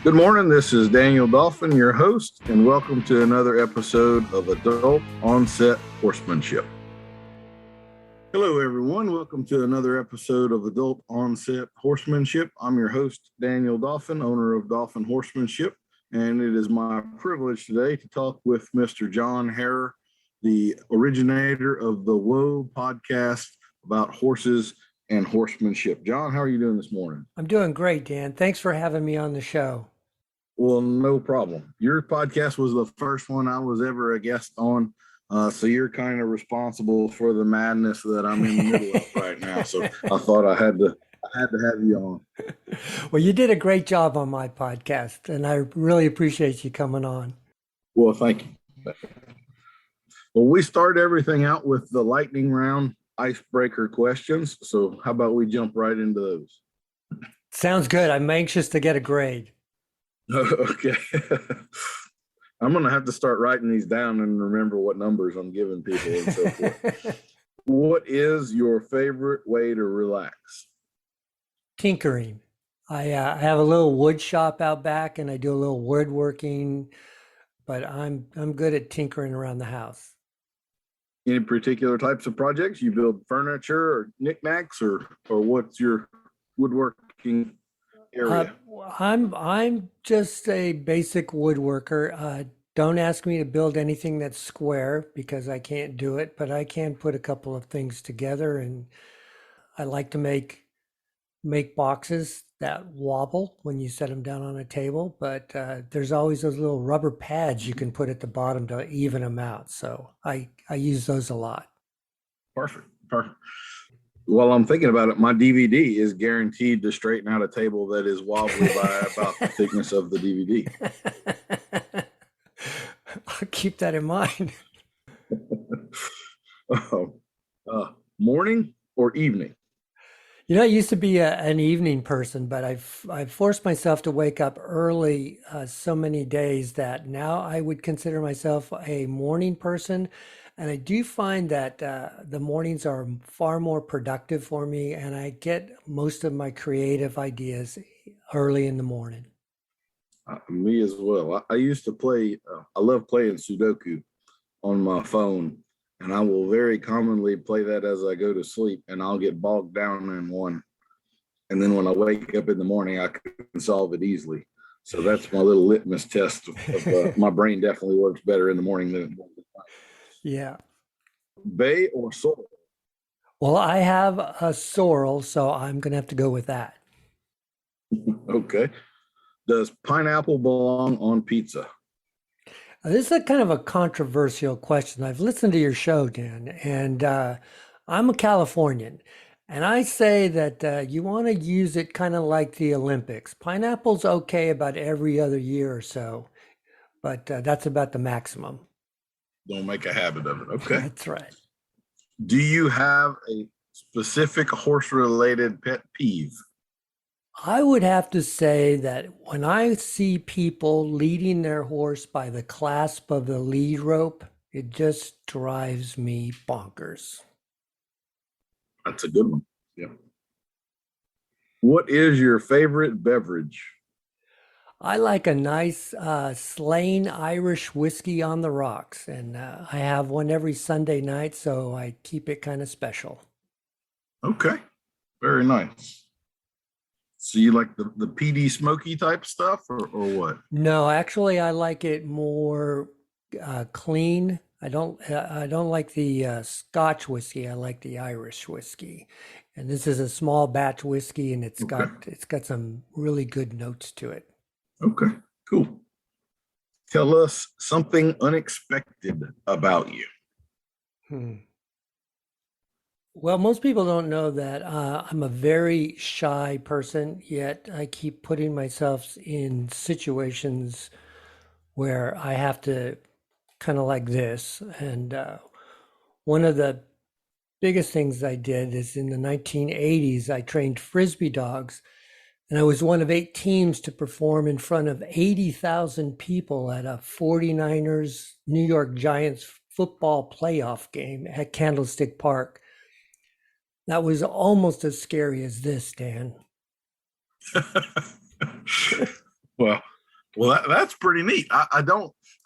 Good morning. This is Daniel Dolphin, your host, and welcome to another episode of Adult Onset Horsemanship. Hello, everyone. Welcome to another episode of Adult Onset Horsemanship. I'm your host, Daniel Dolphin, owner of Dolphin Horsemanship, and it is my privilege today to talk with Mr. John Harrer, the originator of the Whoa podcast about horses and horsemanship. John, how are you doing this morning? I'm doing great, Dan. Thanks for having me on the show. Well, no problem. Your podcast was the first one I was ever a guest on. So you're kind of responsible for the madness that I'm in the middle of right now. So I thought I had to have you on. Well, you did a great job on my podcast, and I really appreciate you coming on. Well, thank you. Well, we start everything out with the lightning round icebreaker questions. So how about we jump right into those? Sounds good. I'm anxious to get a grade. Okay. I'm going to have to start writing these down and remember what numbers I'm giving people and so forth. What is your favorite way to relax? Tinkering. I have a little wood shop out back, and I do a little woodworking, but I'm good at tinkering around the house. Any particular types of projects? You build furniture or knickknacks, or what's your woodworking area? I'm just a basic woodworker. Don't ask me to build anything that's square because I can't do it, but I can put a couple of things together, and I like to make boxes that wobble when you set them down on a table, but there's always those little rubber pads you can put at the bottom to even them out. So I use those a lot. Perfect. While I'm thinking about it, my DVD is guaranteed to straighten out a table that is wobbly by about the thickness of the DVD. I'll keep that in mind. Morning or evening? You know, I used to be an evening person, but I've forced myself to wake up early so many days that now I would consider myself a morning person. And I do find that the mornings are far more productive for me, and I get most of my creative ideas early in the morning. Me as well. I used to play, I love playing Sudoku on my phone, and I will very commonly play that as I go to sleep, and I'll get bogged down in one. And then when I wake up in the morning, I can solve it easily. So that's my little litmus test of my brain definitely works better in the morning than at night. Yeah. Bay or sorrel? Well, I have a sorrel, so I'm going to have to go with that. Okay. Does pineapple belong on pizza? This is a kind of a controversial question. I've listened to your show, Dan, and I'm a Californian, and I say that you want to use it kind of like the Olympics. Pineapple's okay about every other year or so, but that's about the maximum. Don't make a habit of it. Okay. That's right. Do you have a specific horse-related pet peeve? I would have to say that when I see people leading their horse by the clasp of the lead rope, it just drives me bonkers. That's a good one. Yeah. What is your favorite beverage? I like a nice Slain Irish whiskey on the rocks, and I have one every Sunday night, so I keep it kind of special. Okay. Very nice. So you like the PD smoky type stuff or what? No, actually, I like it more clean. I don't like the Scotch whiskey. I like the Irish whiskey, and this is a small batch whiskey, and Okay. it's got some really good notes to it. Okay. Cool. Tell us something unexpected about you. Hmm. Well, most people don't know that I'm a very shy person, yet I keep putting myself in situations where I have to kind of like this. And one of the biggest things I did is in the 1980s, I trained Frisbee dogs, and I was one of 8 teams to perform in front of 80,000 people at a 49ers New York Giants football playoff game at Candlestick Park. That was almost as scary as this, Dan. Well, Well, that's pretty neat. I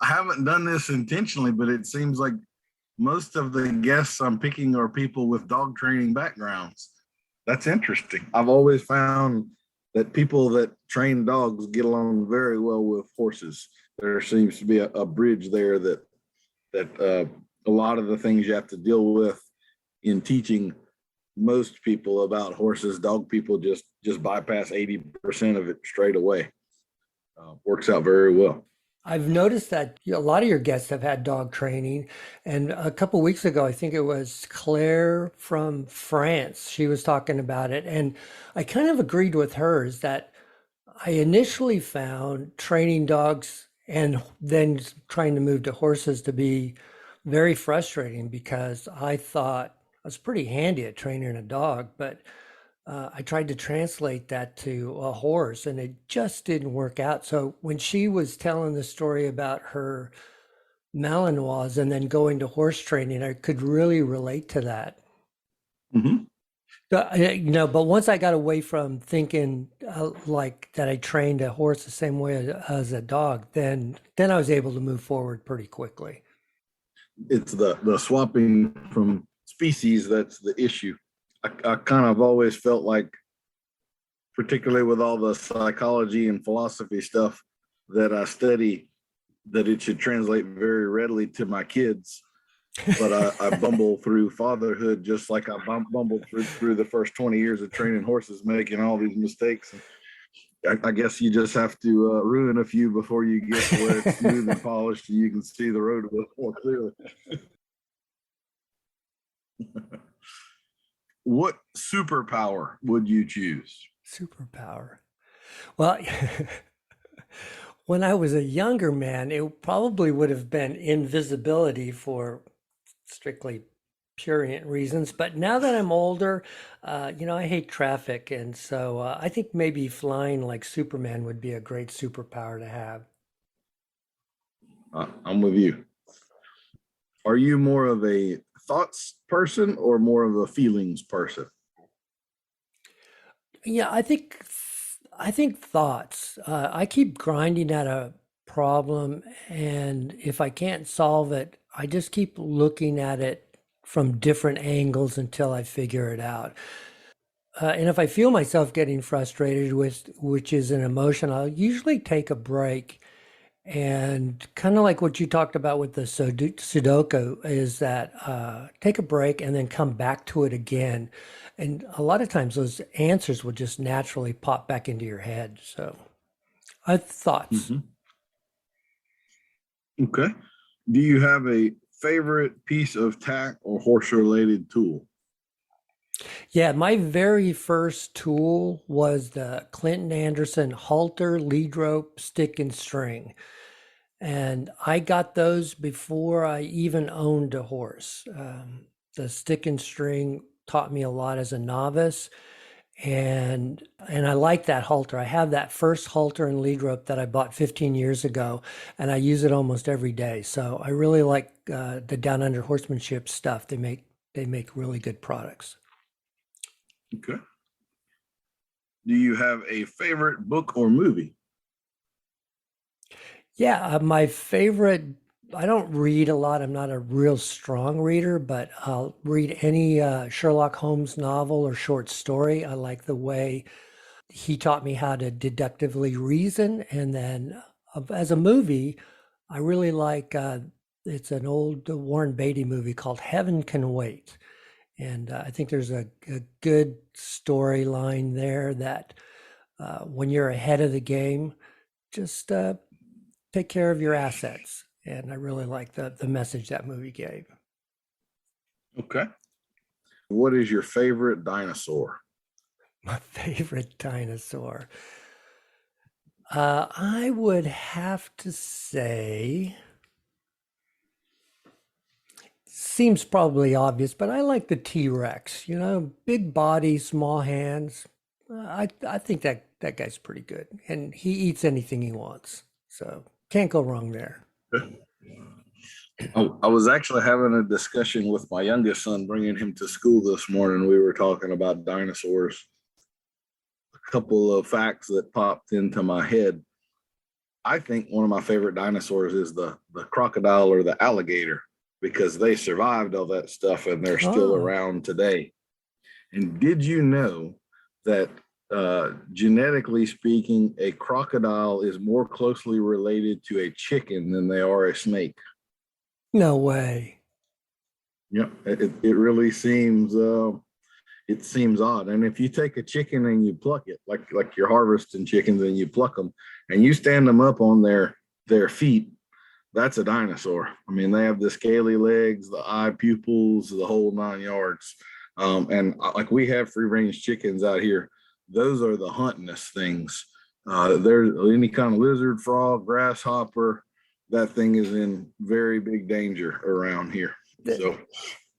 haven't done this intentionally, but it seems like most of the guests I'm picking are people with dog training backgrounds. That's interesting. I've always found that people that train dogs get along very well with horses. There seems to be a bridge there that a lot of the things you have to deal with in teaching most people about horses, dog people just bypass 80% of it straight away. Works out very well. I've noticed that a lot of your guests have had dog training. And a couple weeks ago, I think it was Claire from France, she was talking about it. And I kind of agreed with hers that I initially found training dogs and then trying to move to horses to be very frustrating because I thought I was pretty handy at training a dog, but I tried to translate that to a horse and it just didn't work out. So when she was telling the story about her Malinois and then going to horse training, I could really relate to that. Mm-hmm. But once I got away from thinking like that I trained a horse the same way as a dog, then I was able to move forward pretty quickly. It's the swapping from species that's the issue. I kind of always felt like, particularly with all the psychology and philosophy stuff that I study, that it should translate very readily to my kids. But I bumble through fatherhood just like I bumbled through the first 20 years of training horses, making all these mistakes. I guess you just have to ruin a few before you get to where it's smooth and polished and you can see the road a bit more clearly. What superpower would you choose? Superpower. Well, when I was a younger man, it probably would have been invisibility for strictly purient reasons. But now that I'm older, I hate traffic. And so I think maybe flying like Superman would be a great superpower to have. I'm with you. Are you more of a thoughts person or more of a feelings person? Yeah, I think thoughts. I keep grinding at a problem, and if I can't solve it, I just keep looking at it from different angles until I figure it out. And if I feel myself getting frustrated with, which is an emotion, I'll usually take a break. And kind of like what you talked about with the Sudoku is that take a break and then come back to it again. And a lot of times those answers will just naturally pop back into your head. So I have thoughts. Mm-hmm. Okay. Do you have a favorite piece of tack or horse related tool? Yeah, my very first tool was the Clinton Anderson halter, lead rope, stick and string. And I got those before I even owned a horse. The stick and string taught me a lot as a novice, and I like that halter. I have that first halter and lead rope that I bought 15 years ago, and I use it almost every day. So I really like the Down Under Horsemanship stuff. They make really good products. Okay. Do you have a favorite book or movie? Yeah, my favorite, I don't read a lot. I'm not a real strong reader, but I'll read any Sherlock Holmes novel or short story. I like the way he taught me how to deductively reason. And then as a movie, I really like, it's an old Warren Beatty movie called Heaven Can Wait. And I think there's a good storyline there that when you're ahead of the game, just take care of your assets. And I really like the message that movie gave. Okay. What is your favorite dinosaur? My favorite dinosaur. I would have to say, seems probably obvious, but I like the T-Rex. Big body, small hands. I think that guy's pretty good, and he eats anything he wants, so can't go wrong there. Oh, I was actually having a discussion with my youngest son, bringing him to school this morning. We were talking about dinosaurs. A couple of facts that popped into my head. I think one of my favorite dinosaurs is the crocodile or the alligator because they survived all that stuff and they're still Oh, around today. And did you know that genetically speaking, a crocodile is more closely related to a chicken than they are a snake? no way. Yep, it really seems it seems odd. And if you take a chicken and you pluck it, like you're harvesting chickens and you pluck them, and you stand them up on their feet, that's a dinosaur. I mean, they have the scaly legs, the eye pupils, the whole 9 yards. And like we have free range chickens out here, those are the huntingest things. There's any kind of lizard, frog, grasshopper, that thing is in very big danger around here. So,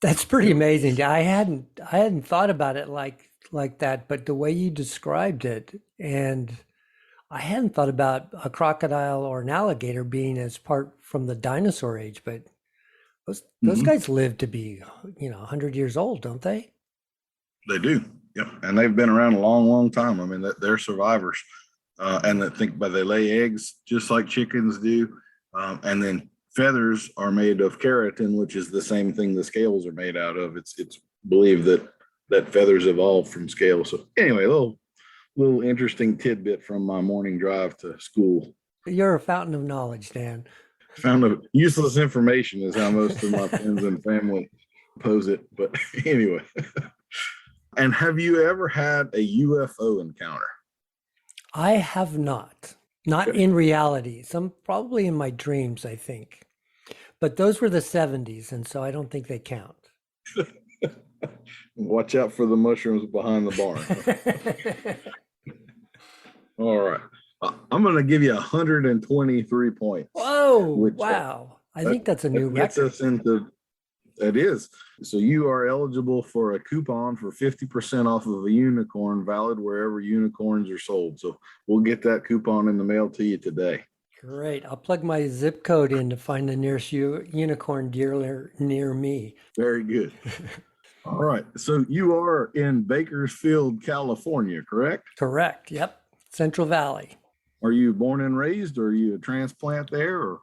That's pretty yep. amazing. I hadn't thought about it like that, but the way you described it, and I hadn't thought about a crocodile or an alligator being as part from the dinosaur age, but those Mhm. guys live to be, 100 years old, don't they? They do. Yep. And they've been around a long, long time. I mean, they're survivors. And I think, but they lay eggs just like chickens do. And then feathers are made of keratin, which is the same thing the scales are made out of. It's believed that feathers evolved from scales. So anyway, a little interesting tidbit from my morning drive to school. You're a fountain of knowledge, Dan. Found a useless information is how most of my friends and family pose it. But anyway. And have you ever had a UFO encounter? I have not. Not Okay. in reality. Some probably in my dreams, I think. But those were the 70s, and so I don't think they count. Watch out for the mushrooms behind the barn. All right. I'm going to give you 123 points, Whoa, which wow. I that, think that's a new that gets record. us into it is. So you are eligible for a coupon for 50% off of a unicorn valid wherever unicorns are sold. So we'll get that coupon in the mail to you today. Great. I'll plug my zip code in to find the nearest unicorn dealer near me. Very good. All right. So you are in Bakersfield, California, correct? Correct. Yep. Central Valley. Are you born and raised, or are you a transplant there? Or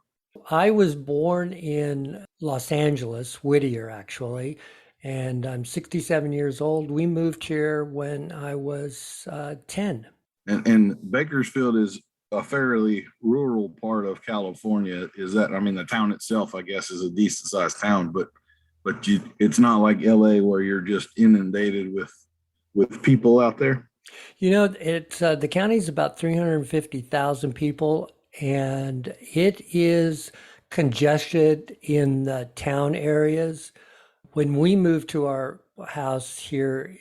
I was born in Los Angeles, Whittier, actually, and I'm 67 years old. We moved here when I was 10. and Bakersfield is a fairly rural part of California. Is that? I mean, the town itself, I guess, is a decent sized town, but it's not like LA where you're just inundated with people out there. It's the county's about 350,000 people, and it is congested in the town areas. When we moved to our house here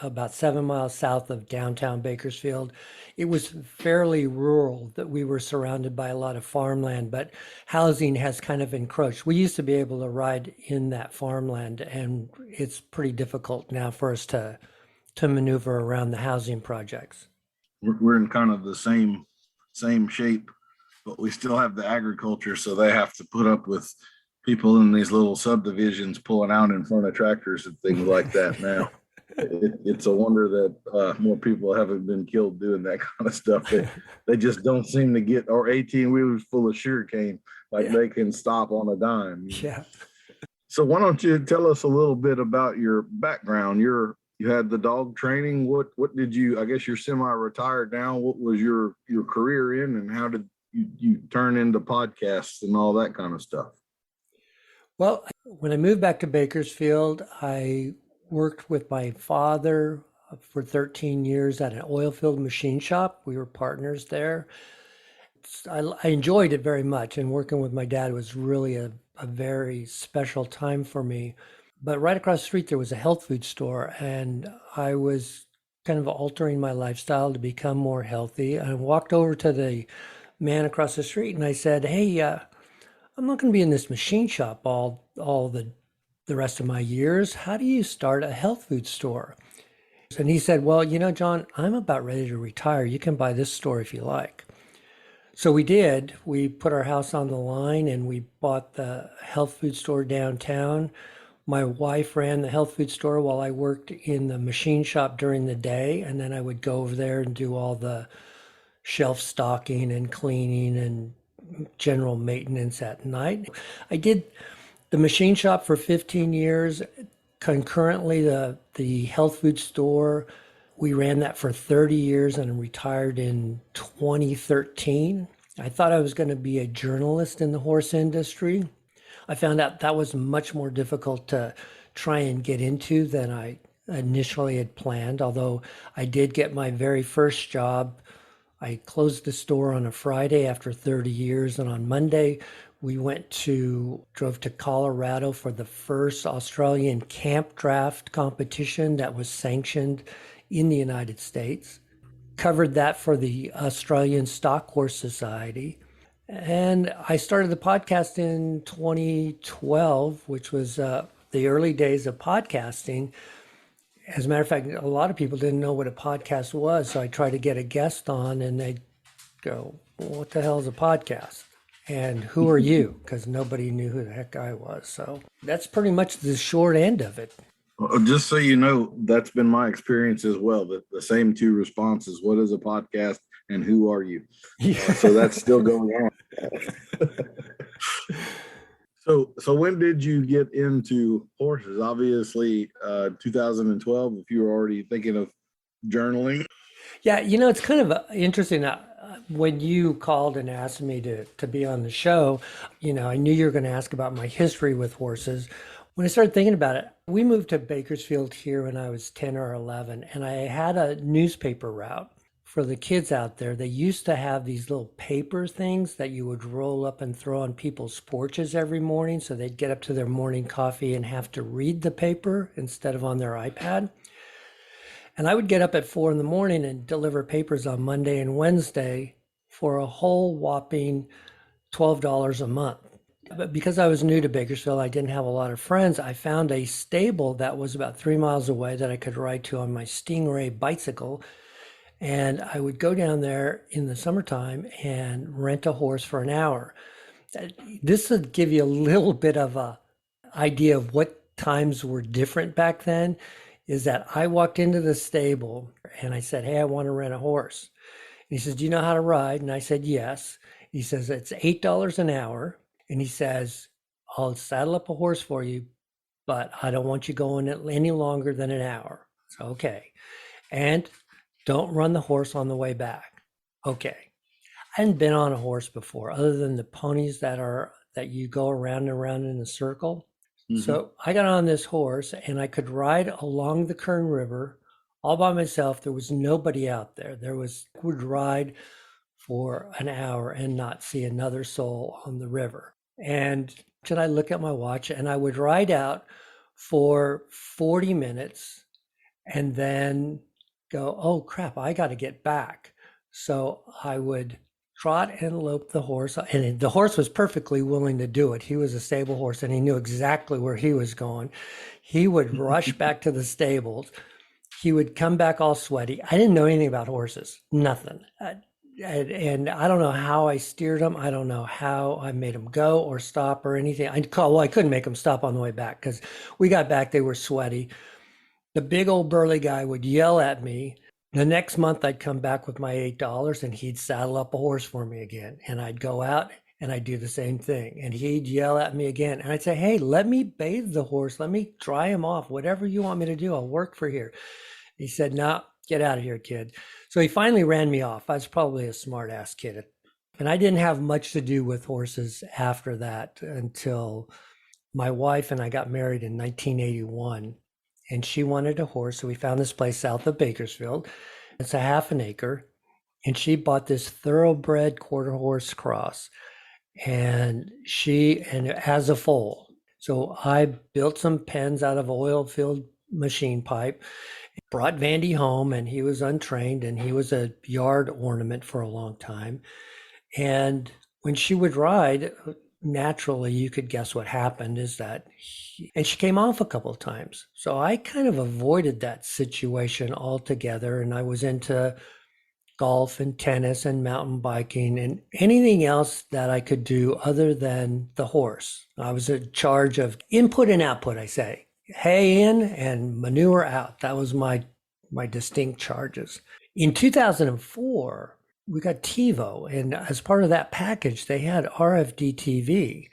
about 7 miles south of downtown Bakersfield, it was fairly rural that we were surrounded by a lot of farmland, but housing has kind of encroached. We used to be able to ride in that farmland, and it's pretty difficult now for us to maneuver around the housing projects. We're in kind of the same shape, but we still have the agriculture, so they have to put up with people in these little subdivisions pulling out in front of tractors and things like that now. It's a wonder that more people haven't been killed doing that kind of stuff. They just don't seem to get, or 18 wheelers full of sugarcane, like Yeah. they can stop on a dime. Yeah. So why don't you tell us a little bit about your background? You had the dog training. What did you? I guess you're semi-retired now. What was your career in, and how did you turn into podcasts and all that kind of stuff? Well, when I moved back to Bakersfield, I worked with my father for 13 years at an oil field machine shop. We were partners there. I enjoyed it very much, and working with my dad was really a very special time for me. But right across the street, there was a health food store, and I was kind of altering my lifestyle to become more healthy. I walked over to the man across the street and I said, "Hey, I'm not going to be in this machine shop all the rest of my years. How do you start a health food store?" And he said, "Well, John, I'm about ready to retire. You can buy this store if you like." So we did. We put our house on the line and we bought the health food store downtown. My wife ran the health food store while I worked in the machine shop during the day, and then I would go over there and do all the shelf stocking and cleaning and general maintenance at night. I did the machine shop for 15 years. Concurrently, the health food store, we ran that for 30 years and retired in 2013. I thought I was going to be a journalist in the horse industry. I found out that was much more difficult to try and get into than I initially had planned, although I did get my very first job. I closed the store on a Friday after 30 years, and on Monday we drove to Colorado for the first Australian camp draft competition that was sanctioned in the United States. Covered that for the Australian Stock Horse Society. And I started the podcast in 2012, which was the early days of podcasting. As a matter of fact, a lot of people didn't know what a podcast was. So I tried to get a guest on and they'd go, well, what the hell is a podcast? And who are you? Because nobody knew who the heck I was. So that's pretty much the short end of it. Well, just so you know, that's been my experience as well. The same two responses: what is a podcast, and who are you? So that's still going on. So when did you get into horses? Obviously, 2012. If you were already thinking of journaling. Yeah, it's kind of interesting. When you called and asked me to be on the show, I knew you were going to ask about my history with horses. When I started thinking about it, we moved to Bakersfield here when I was 10 or 11, and I had a newspaper route. For the kids out there, they used to have these little paper things that you would roll up and throw on people's porches every morning, so they'd get up to their morning coffee and have to read the paper instead of on their iPad. And I would get up at 4 in the morning and deliver papers on Monday and Wednesday for a whole whopping $12 a month. But because I was new to Bakersfield, I didn't have a lot of friends. I found a stable that was about 3 miles away that I could ride to on my Stingray bicycle. And I would go down there in the summertime and rent a horse for an hour. This would give you a little bit of a idea of what times were different back then, is that I walked into the stable and I said, hey, I want to rent a horse. And he says, do you know how to ride? And I said, yes. He says, it's $8 an hour. And he says, I'll saddle up a horse for you, but I don't want you going any longer than an hour. So, okay. And don't run the horse on the way back. Okay. I hadn't been on a horse before, other than the ponies that you go around and around in a circle. Mm-hmm. So I got on this horse and I could ride along the Kern River all by myself. There was nobody out there. Would ride for an hour and not see another soul on the river. And then I look at my watch and I would ride out for 40 minutes and then go, oh crap, I got to get back. So I would trot and lope the horse, and the horse was perfectly willing to do it. He was a stable horse and he knew exactly where he was going. He would rush back to the stables. He would come back all sweaty. I didn't know anything about horses, nothing. And I don't know how I steered him. I don't know how I made him go or stop or anything. I couldn't make him stop on the way back because we got back, they were sweaty. The big old burly guy would yell at me. The next month I'd come back with my $8 and he'd saddle up a horse for me again. And I'd go out and I'd do the same thing. And he'd yell at me again. And I'd say, hey, let me bathe the horse. Let me dry him off. Whatever you want me to do, I'll work for here. He said, no, get out of here, kid. So he finally ran me off. I was probably a smart ass kid. And I didn't have much to do with horses after that until my wife and I got married in 1981. And she wanted a horse. So we found this place south of Bakersfield. It's a half an acre. And she bought this thoroughbred quarter horse cross. And as a foal. So I built some pens out of oil-filled machine pipe, brought Vandy home, and he was untrained, and he was a yard ornament for a long time. And when she would ride, naturally, you could guess what happened is that she came off a couple of times. So I kind of avoided that situation altogether. And I was into golf and tennis and mountain biking and anything else that I could do other than the horse. I was in charge of input and output, I say. Hay in and manure out. That was my distinct charges. In 2004, we got TiVo, and as part of that package, they had RFD TV.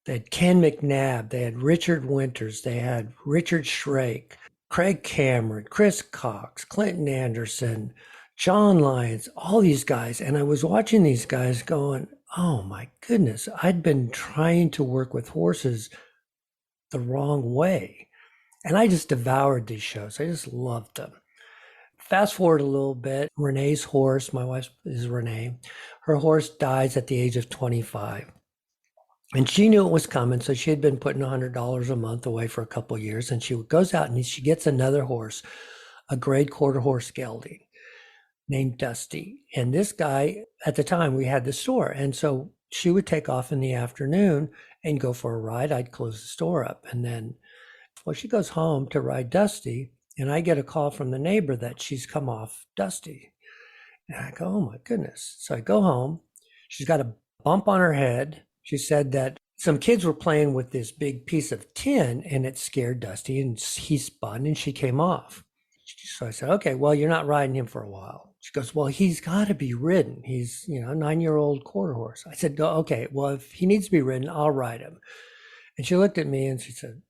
They had Ken McNabb, they had Richard Winters, they had Richard Shrake, Craig Cameron, Chris Cox, Clinton Anderson, John Lyons, all these guys. And I was watching these guys going, oh my goodness, I'd been trying to work with horses the wrong way. And I just devoured these shows. I just loved them. Fast forward a little bit, Renee's horse, my wife is Renee, her horse dies at the age of 25. And she knew it was coming, so she had been putting $100 a month away for a couple of years. And she goes out and she gets another horse, a grade quarter horse gelding named Dusty. And this guy, at the time, we had the store. And so she would take off in the afternoon and go for a ride. I'd close the store up. And then, well, she goes home to ride Dusty. And I get a call from the neighbor that she's come off Dusty. And I go, oh my goodness. So I go home. She's got a bump on her head. She said that some kids were playing with this big piece of tin and it scared Dusty and he spun and she came off. So I said, okay, well, you're not riding him for a while. She goes, well, he's got to be ridden. He's, a 9-year-old quarter horse. I said, okay, well, if he needs to be ridden, I'll ride him. And she looked at me and she said,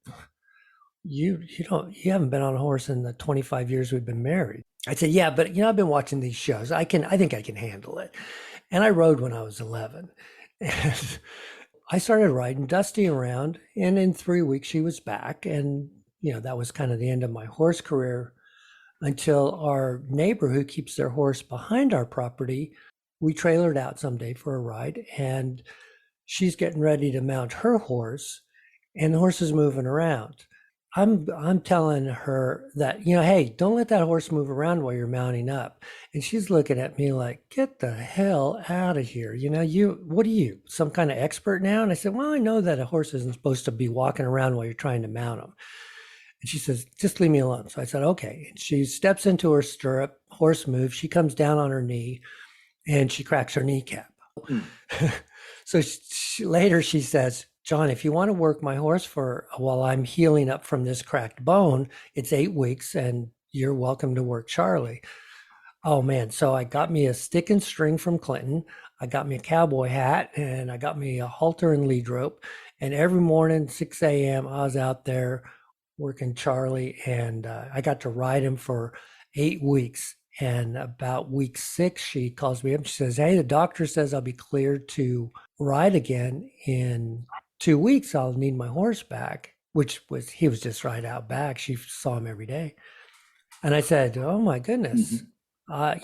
you haven't been on a horse in the 25 years we've been married. I said, yeah, but I've been watching these shows. I think I can handle it. And I rode when I was 11. And I started riding Dusty around, and in 3 weeks she was back. And, that was kind of the end of my horse career until our neighbor who keeps their horse behind our property, we trailered out someday for a ride, and she's getting ready to mount her horse, and the horse is moving around. I'm telling her that, hey, don't let that horse move around while you're mounting up. And she's looking at me like, get the hell out of here. What are you, some kind of expert now? And I said, well, I know that a horse isn't supposed to be walking around while you're trying to mount him. And she says, just leave me alone. So I said, okay. And she steps into her stirrup, horse moves. She comes down on her knee and she cracks her kneecap. So later she says, John, if you want to work my horse while I'm healing up from this cracked bone, it's 8 weeks and you're welcome to work Charlie. Oh man. So I got me a stick and string from Clinton. I got me a cowboy hat and I got me a halter and lead rope. And every morning, 6 a.m., I was out there working Charlie, and I got to ride him for 8 weeks. And about week 6, she calls me up. She says, hey, the doctor says I'll be cleared to ride again in 2 weeks. I'll need my horse back, he was just right out back. She saw him every day. And I said, oh my goodness, I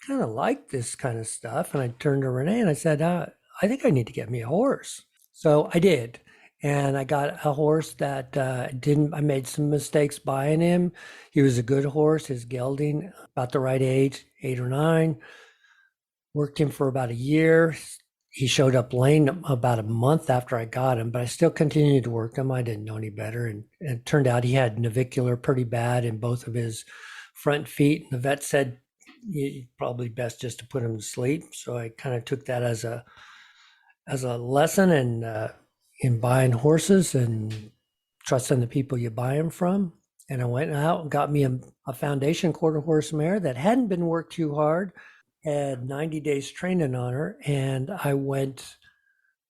kind of like this kind of stuff. And I turned to Renee and I said, I think I need to get me a horse. So I did. And I got a horse that I made some mistakes buying him. He was a good horse, his gelding, about the right age, 8 or 9. Worked him for about a year. He showed up lame about a month after I got him, but I still continued to work him. I didn't know any better. And it turned out he had navicular pretty bad in both of his front feet. And the vet said, probably best just to put him to sleep. So I kind of took that as a lesson in buying horses and trusting the people you buy them from. And I went out and got me a foundation quarter horse mare that hadn't been worked too hard, had 90 days training on her, and I went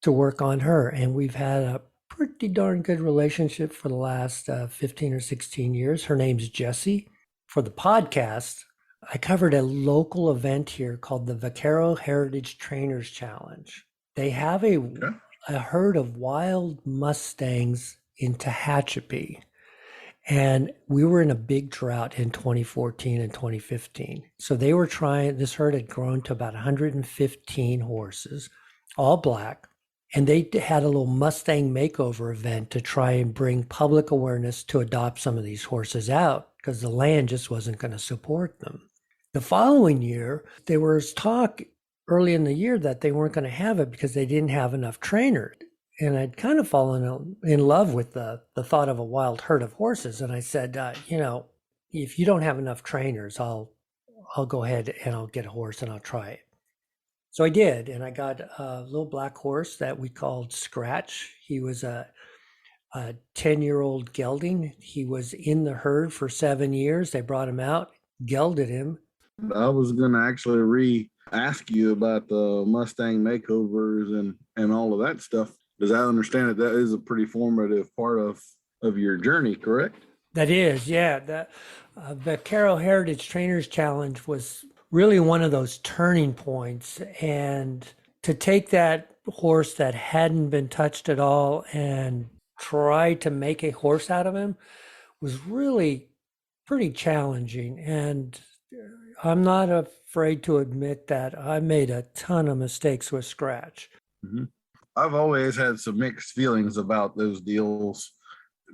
to work on her. And we've had a pretty darn good relationship for the last 15 or 16 years. Her name's Jessie. For the podcast, I covered a local event here called the Vaquero Heritage Trainers Challenge. They have a herd of wild Mustangs in Tehachapi. And we were in a big drought in 2014 and 2015. So they were this herd had grown to about 115 horses, all black. And they had a little Mustang makeover event to try and bring public awareness to adopt some of these horses out because the land just wasn't going to support them. The following year, there was talk early in the year that they weren't going to have it because they didn't have enough trainers. And I'd kind of fallen in love with the thought of a wild herd of horses. And I said, if you don't have enough trainers, I'll go ahead and I'll get a horse and I'll try it. So I did. And I got a little black horse that we called Scratch. He was a 10-year-old gelding. He was in the herd for 7 years. They brought him out, gelded him, I was going to actually ask you about the Mustang makeovers and all of that stuff. Does I understand that that is a pretty formative part of your journey, correct? That is, yeah. The Carroll Heritage Trainers Challenge was really one of those turning points. And to take that horse that hadn't been touched at all and try to make a horse out of him was really pretty challenging. And I'm not afraid to admit that I made a ton of mistakes with Scratch. Mm-hmm. I've always had some mixed feelings about those deals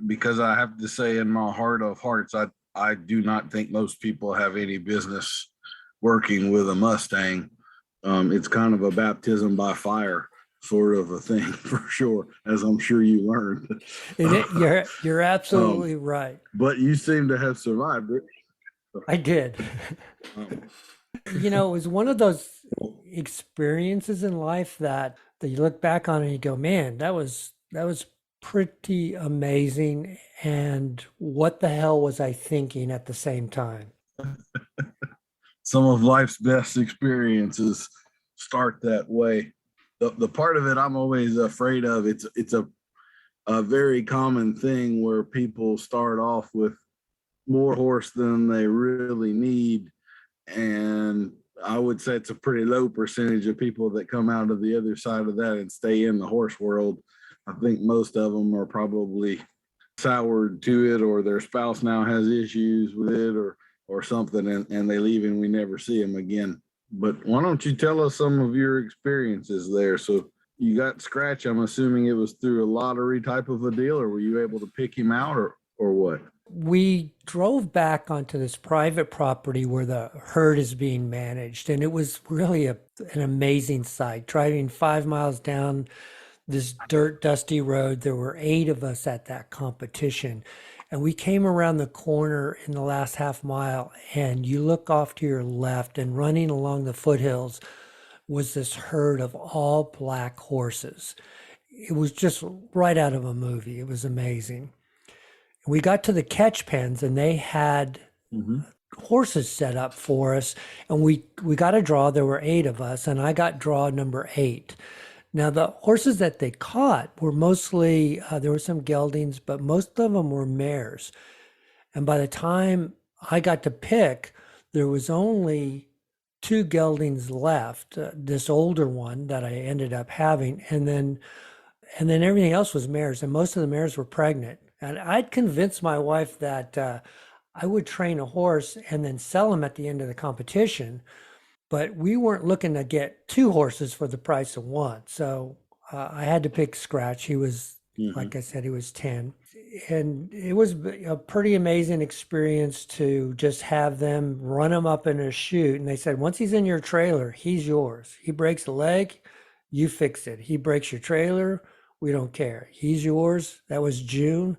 because I have to say, in my heart of hearts, I do not think most people have any business working with a Mustang. It's kind of a baptism by fire sort of a thing for sure, as I'm sure you learned. You're absolutely right. But you seem to have survived it. I did. Um, It was one of those experiences in life that you look back on and you go, man, that was pretty amazing. And what the hell was I thinking at the same time? some of life's best experiences start that way. The part of it I'm always afraid of, it's a very common thing where people start off with more horse than they really need. And I would say it's a pretty low percentage of people that come out of the other side of that and stay in the horse world. I think most of them are probably soured to it, or their spouse now has issues with it, or something, and they leave and we never see them again. But why don't you tell us some of your experiences there? So you got Scratch. I'm assuming it was through a lottery type of a deal, or were you able to pick him out, or what? We drove back onto this private property where the herd is being managed, and it was really an amazing sight. Driving 5 miles down this dirt, dusty road, there were 8 of us at that competition. And we came around the corner in the last half mile, and you look off to your left, and running along the foothills was this herd of all black horses. It was just right out of a movie. It was amazing. We got to the catch pens, and they had Mm-hmm. horses set up for us, and we got a draw. There were 8 of us, and I got draw number 8. Now, the horses that they caught were mostly, there were some geldings, but most of them were mares. And by the time I got to pick, there was only 2 geldings left, this older one that I ended up having, and then everything else was mares, and most of the mares were pregnant. And I'd convinced my wife that I would train a horse and then sell him at the end of the competition, but we weren't looking to get 2 horses for the price of one. So I had to pick Scratch. He was, Mm-hmm. like I said, he was 10. And it was a pretty amazing experience to just have them run him up in a chute. And they said, once he's in your trailer, he's yours. He breaks a leg, you fix it. He breaks your trailer, we don't care. He's yours. That was June.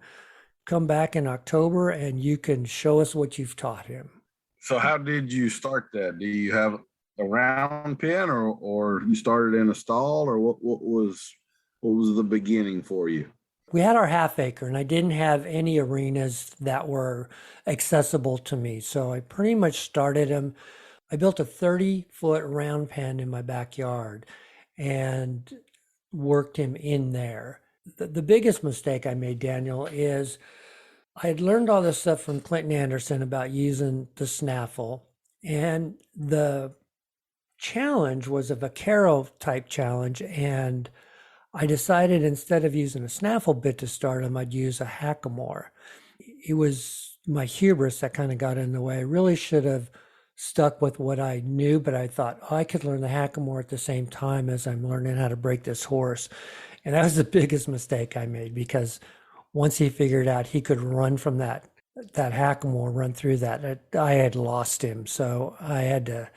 Come back in October and you can show us what you've taught him. So how did you start that? Do you have a round pen, or you started in a stall, or what was the beginning for you? We had our half acre, and I didn't have any arenas that were accessible to me. So I pretty much started him. I built a 30-foot round pen in my backyard and worked him in there. The biggest mistake I made, Daniel, is I had learned all this stuff from Clinton Anderson about using the snaffle. And the challenge was a vaquero type challenge. And I decided instead of using a snaffle bit to start him, I'd use a hackamore. It was my hubris that kind of got in the way. I really should have stuck with what I knew, but I thought, oh, I could learn the hackamore at the same time as I'm learning how to break this horse. And that was the biggest mistake I made, because once he figured out he could run from that hackamore, run through that, I had lost him. So I had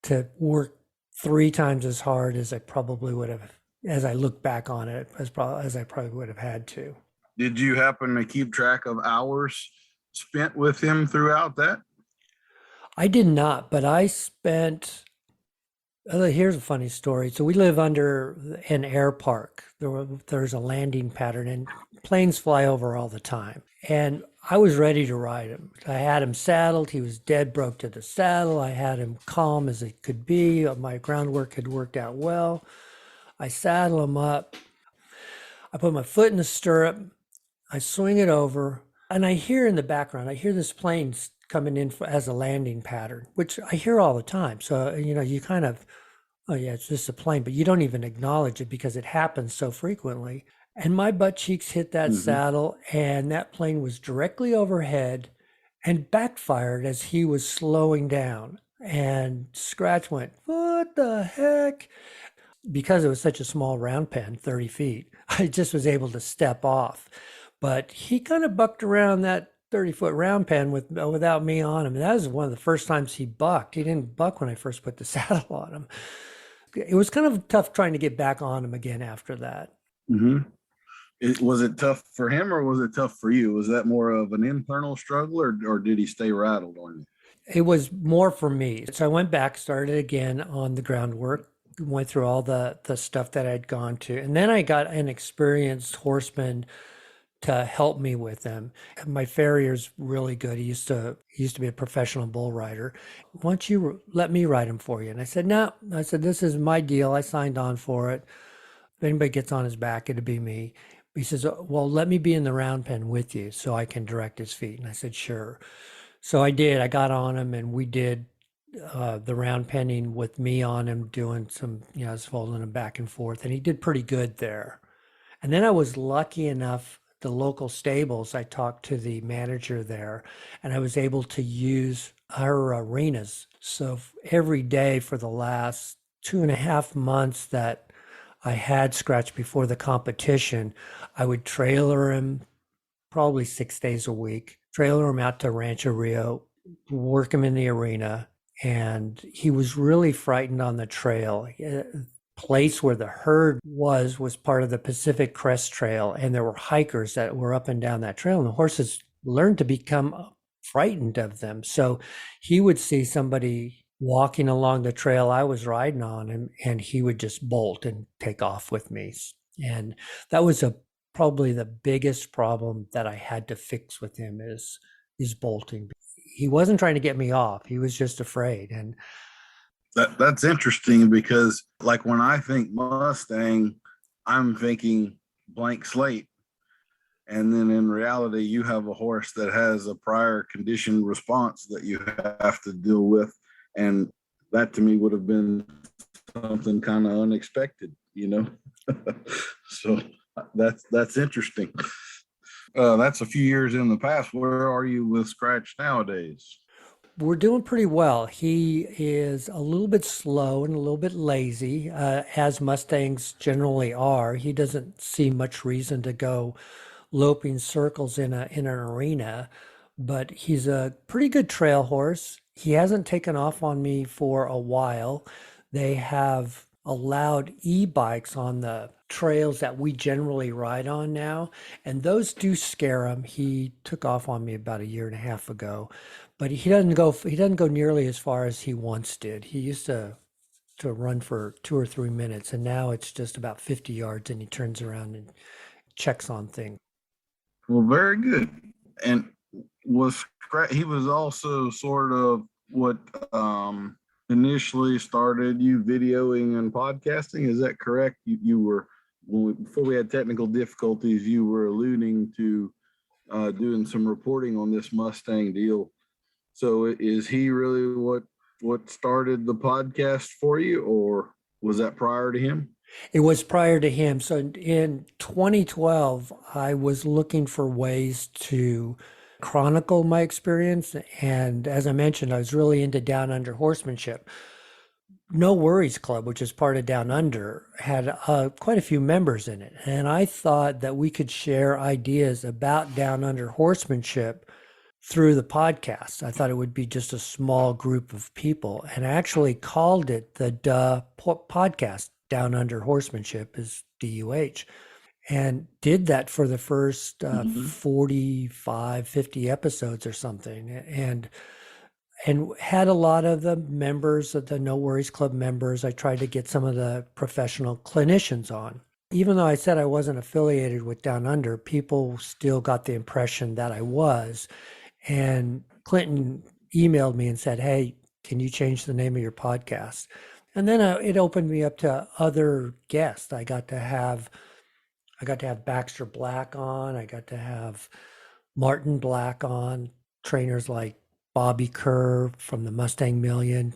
to work 3 times as hard as I probably would have, as I look back on it, as I probably would have had to. Did you happen to keep track of hours spent with him throughout that? I did not, but I spent. Here's a funny story. So we live under an air park. There's a landing pattern, and planes fly over all the time. And I was ready to ride him. I had him saddled. He was dead broke to the saddle. I had him calm as it could be. My groundwork had worked out well. I saddle him up. I put my foot in the stirrup. I swing it over, and I hear in the background, I hear this plane coming in as a landing pattern, which I hear all the time. So, you kind of, oh yeah, it's just a plane, but you don't even acknowledge it because it happens so frequently. And my butt cheeks hit that Mm-hmm. saddle, and that plane was directly overhead and backfired as he was slowing down. And Scratch went, "What the heck?" Because it was such a small round pen, 30 feet, I just was able to step off. But he kind of bucked around that 30-foot round pen without me on him. And that was one of the first times he bucked. He didn't buck when I first put the saddle on him. It was kind of tough trying to get back on him again after that. Mm-hmm. Was it tough for him or was it tough for you? Was that more of an internal struggle or did he stay rattled on you? It was more for me. So I went back, started again on the groundwork, went through all the stuff that I'd gone to. And then I got an experienced horseman to help me with them. My farrier's really good. He used to be a professional bull rider. Why don't you let me ride him for you? And I said, no. I said, this is my deal. I signed on for it. If anybody gets on his back, it'd be me. He says, well, let me be in the round pen with you so I can direct his feet. And I said, sure. So I did. I got on him and we did the round penning with me on him doing some, I was folding him back and forth, and he did pretty good there. And then I was lucky enough, the local stables, I talked to the manager there, and I was able to use her arenas. So every day for the last 2.5 months that I had Scratch before the competition, I would trailer him probably 6 days a week, trailer him out to Rancho Rio, work him in the arena. And he was really frightened on the trail. Place where the herd was part of the Pacific Crest Trail, and there were hikers that were up and down that trail, and the horses learned to become frightened of them. So he would see somebody walking along the trail I was riding on, and he would just bolt and take off with me. And that was probably the biggest problem that I had to fix with him is bolting. He wasn't trying to get me off. He was just afraid. And That's interesting because like when I think Mustang, I'm thinking blank slate. And then in reality, you have a horse that has a prior conditioned response that you have to deal with. And that to me would have been something kind of unexpected, So that's interesting. That's a few years in the past. Where are you with Scratch nowadays? we're doing pretty well. He is a little bit slow and a little bit lazy, as Mustangs generally are. He doesn't see much reason to go loping circles in an arena, but he's a pretty good trail horse. He hasn't taken off on me for a while. They have allowed e-bikes on the trails that we generally ride on now, and those do scare him. He took off on me about a year and a half ago, but he doesn't go nearly as far as he once did. He used to run for 2 or 3 minutes, and now it's just about 50 yards, and he turns around and checks on things. Well, very good. And he was also sort of what initially started you videoing and podcasting. Is that correct? You were before we had technical difficulties. You were alluding to doing some reporting on this Mustang deal. So is he really what started the podcast for you, or was that prior to him? It was prior to him. So in 2012, I was looking for ways to chronicle my experience. And as I mentioned, I was really into down under horsemanship. No Worries Club, which is part of Down Under, had quite a few members in it. And I thought that we could share ideas about Down Under horsemanship through the podcast. I thought it would be just a small group of people. And I actually called it the podcast. Down Under Horsemanship is DUH. And did that for the first 45, 50 episodes or something. And had a lot of the members of the No Worries Club members. I tried to get some of the professional clinicians on. Even though I said I wasn't affiliated with Down Under, people still got the impression that I was. And Clinton emailed me and said, "Hey, can you change the name of your podcast?" And then it opened me up to other guests. I got to have Baxter Black on. I got to have Martin Black on. Trainers like Bobby Kerr from the Mustang Million,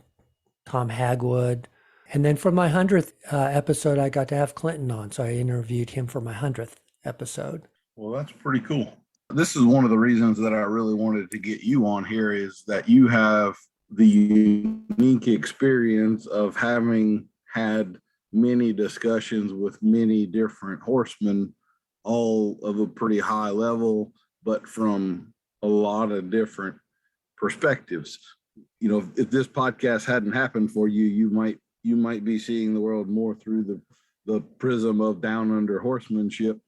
Tom Hagwood. And then for my 100th episode, I got to have Clinton on. So I interviewed him for my 100th episode. Well, that's pretty cool. This is one of the reasons that I really wanted to get you on here is that you have the unique experience of having had many discussions with many different horsemen, all of a pretty high level, but from a lot of different perspectives. You know, if this podcast hadn't happened for you, you might be seeing the world more through the prism of Down Under horsemanship,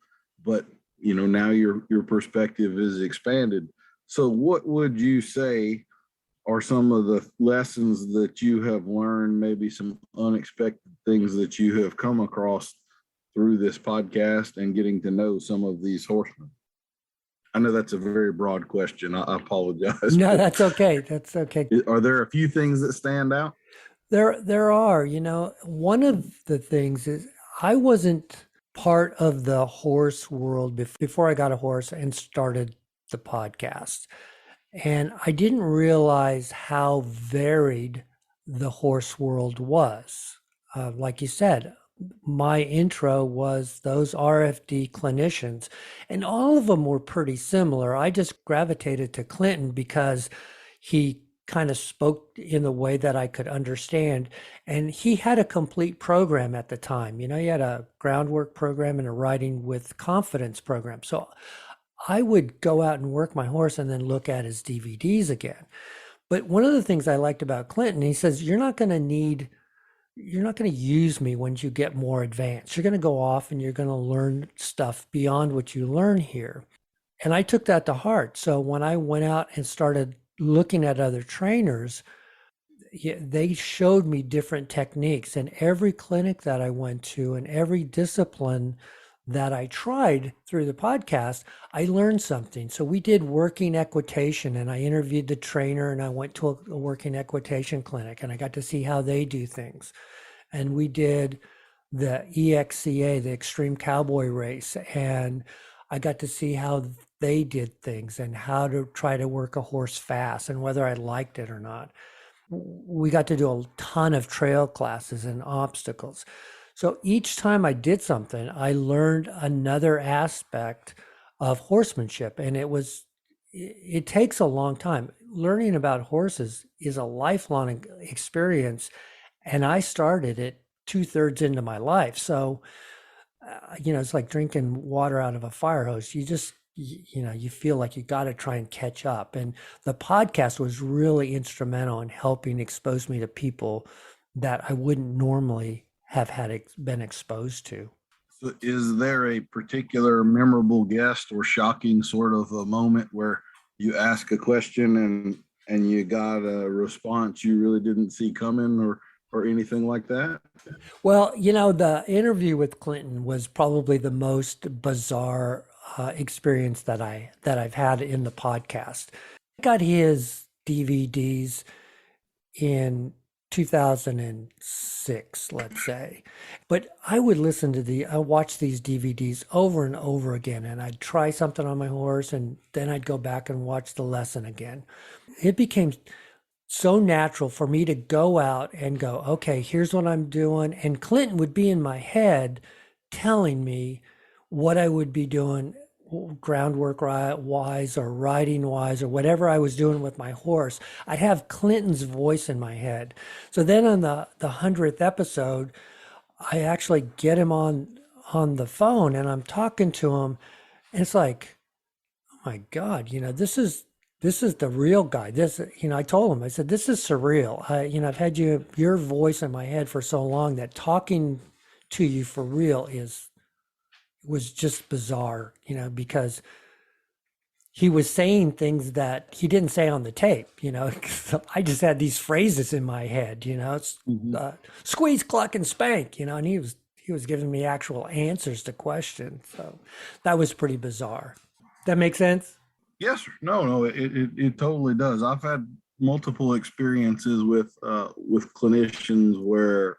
but you know, now your perspective is expanded. So what would you say are some of the lessons that you have learned, maybe some unexpected things that you have come across through this podcast and getting to know some of these horsemen? I know that's a very broad question. I apologize. No, that's okay. That's okay. Are there a few things that stand out? There are, one of the things is I wasn't part of the horse world before I got a horse and started the podcast. And I didn't realize how varied the horse world was. Like you said, my intro was those RFD clinicians, and all of them were pretty similar. I just gravitated to Clinton because he kind of spoke in the way that I could understand. And he had a complete program at the time. He had a groundwork program and a riding with confidence program. So I would go out and work my horse and then look at his DVDs again. But one of the things I liked about Clinton, he says, you're not going to use me when you get more advanced. You're going to go off and you're going to learn stuff beyond what you learn here. And I took that to heart. So when I went out and started looking at other trainers, they showed me different techniques. And every clinic that I went to and every discipline that I tried through the podcast, I learned something. So we did working equitation, and I interviewed the trainer, and I went to a working equitation clinic, and I got to see how they do things. And we did the EXCA, the Extreme Cowboy Race, and I got to see how they did things and how to try to work a horse fast and whether I liked it or not. We got to do a ton of trail classes and obstacles. So each time I did something, I learned another aspect of horsemanship. And it takes a long time. Learning about horses is a lifelong experience. And I started it 2/3 into my life. So, it's like drinking water out of a fire hose. You feel like you got to try and catch up. And the podcast was really instrumental in helping expose me to people that I wouldn't normally have been exposed to. So is there a particular memorable guest or shocking sort of a moment where you ask a question and you got a response you really didn't see coming or anything like that? Well, the interview with Clinton was probably the most bizarre experience that I've had in the podcast. I got his DVDs in 2006, let's say, but I would I watch these DVDs over and over again, and I'd try something on my horse, and then I'd go back and watch the lesson again. It became so natural for me to go out and go, okay, here's what I'm doing. And Clinton would be in my head telling me what I would be doing groundwork wise or riding wise or whatever I was doing with my horse. I'd have Clinton's voice in my head. So then on the 100th episode, I actually get him on the phone and I'm talking to him. And it's like, oh my God, this is the real guy. I told him, I said, this is surreal. I've had your voice in my head for so long that talking to you for real was just bizarre, because he was saying things that he didn't say on the tape, I just had these phrases in my head, squeeze, cluck, and spank, and he he was giving me actual answers to questions. So that was pretty bizarre. That makes sense? Yes, sir. No, it totally does. I've had multiple experiences with clinicians where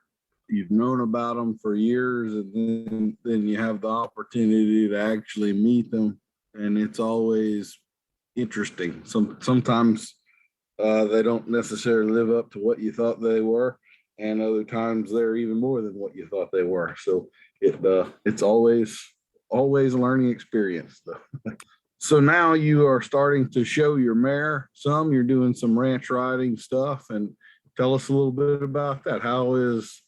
you've known about them for years, and then you have the opportunity to actually meet them, and it's always interesting. Sometimes they don't necessarily live up to what you thought they were, and other times they're even more than what you thought they were. So it's always a learning experience, though. So now you are starting to show your mare some. You're doing some ranch riding stuff, and tell us a little bit about that. How is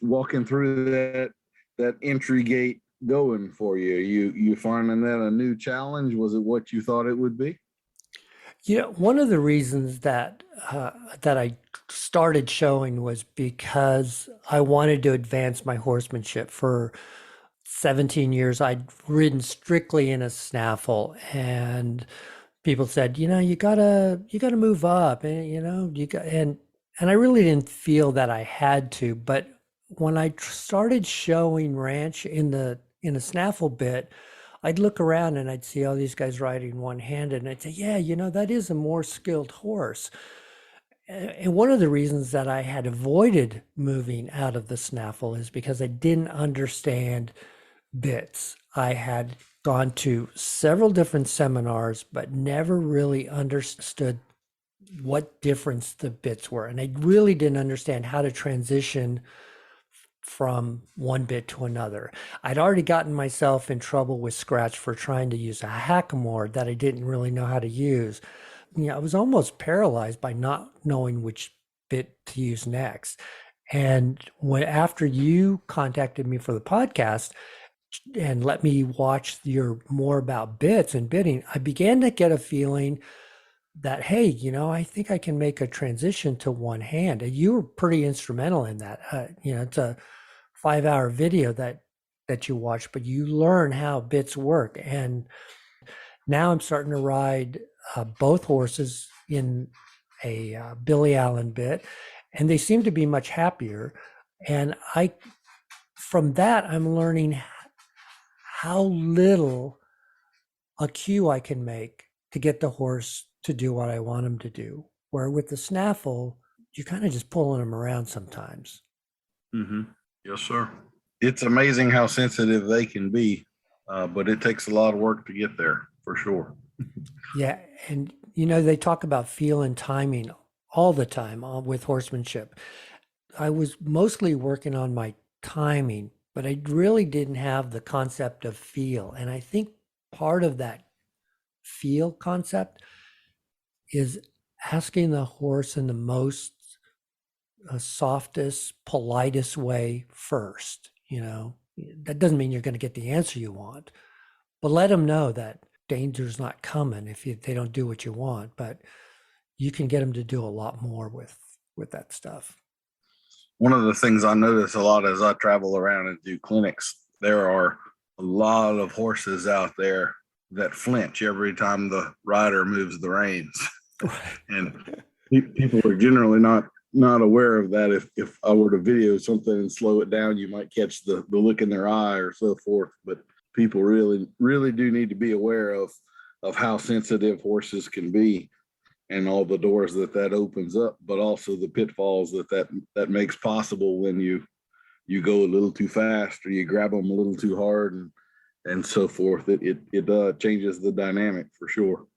walking through that entry gate going for you? You finding that a new challenge? Was it what you thought it would be? One of the reasons that I started showing was because I wanted to advance my horsemanship. For 17 years, I'd ridden strictly in a snaffle, and people said, you gotta move up, and and I really didn't feel that I had to. But when I started showing ranch in a snaffle bit, I'd look around and I'd see all these guys riding one-handed, and I'd say, yeah, that is a more skilled horse. And one of the reasons that I had avoided moving out of the snaffle is because I didn't understand bits. I had gone to several different seminars, but never really understood what difference the bits were. And I really didn't understand how to transition from one bit to another. I'd already gotten myself in trouble with Scratch for trying to use a hackamore that I didn't really know how to use. I was almost paralyzed by not knowing which bit to use next. And after you contacted me for the podcast and let me watch your more about bits and bitting, I began to get a feeling that, hey, I think I can make a transition to one hand. And you were pretty instrumental in that. It's a 5-hour video that you watch, but you learn how bits work. And now I'm starting to ride both horses in a Billy Allen bit, and they seem to be much happier. And from that, I'm learning how little a cue I can make to get the horse to do what I want him to do. Where with the snaffle, you're kind of just pulling him around sometimes. Mm-hmm. Yes, sir. It's amazing how sensitive they can be, but it takes a lot of work to get there, for sure. Yeah, and they talk about feel and timing all the time with horsemanship. I was mostly working on my timing, but I really didn't have the concept of feel. And I think part of that feel concept is asking the horse in the most softest, politest way first. That doesn't mean you're going to get the answer you want, but let them know that danger's not coming if they don't do what you want. But you can get them to do a lot more with that stuff. One of the things I notice a lot as I travel around and do clinics, there are a lot of horses out there that flinch every time the rider moves the reins. And people are generally not aware of that. If I were to video something and slow it down, you might catch the look in their eye or so forth. But people really, really do need to be aware of how sensitive horses can be and all the doors that opens up, but also the pitfalls that makes possible when you go a little too fast or you grab them a little too hard and so forth. It changes the dynamic for sure.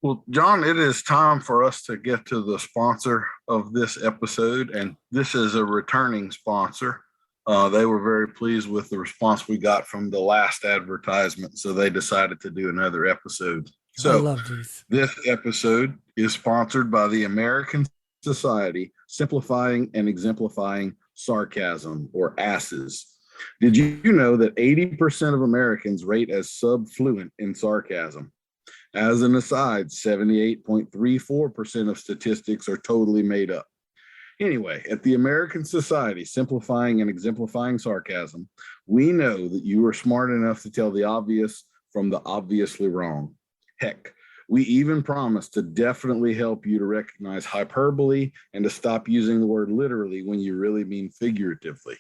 Well, John, it is time for us to get to the sponsor of this episode, and this is a returning sponsor. They were very pleased with the response we got from the last advertisement, so they decided to do another episode. So I love these. This episode is sponsored by the American Society Simplifying and Exemplifying Sarcasm, or ASSES. Did you know that 80% of Americans rate as subfluent in sarcasm? As an aside, 78.34% of statistics are totally made up. Anyway, at the American Society Simplifying and Exemplifying Sarcasm, we know that you are smart enough to tell the obvious from the obviously wrong. Heck, we even promise to definitely help you to recognize hyperbole and to stop using the word literally when you really mean figuratively.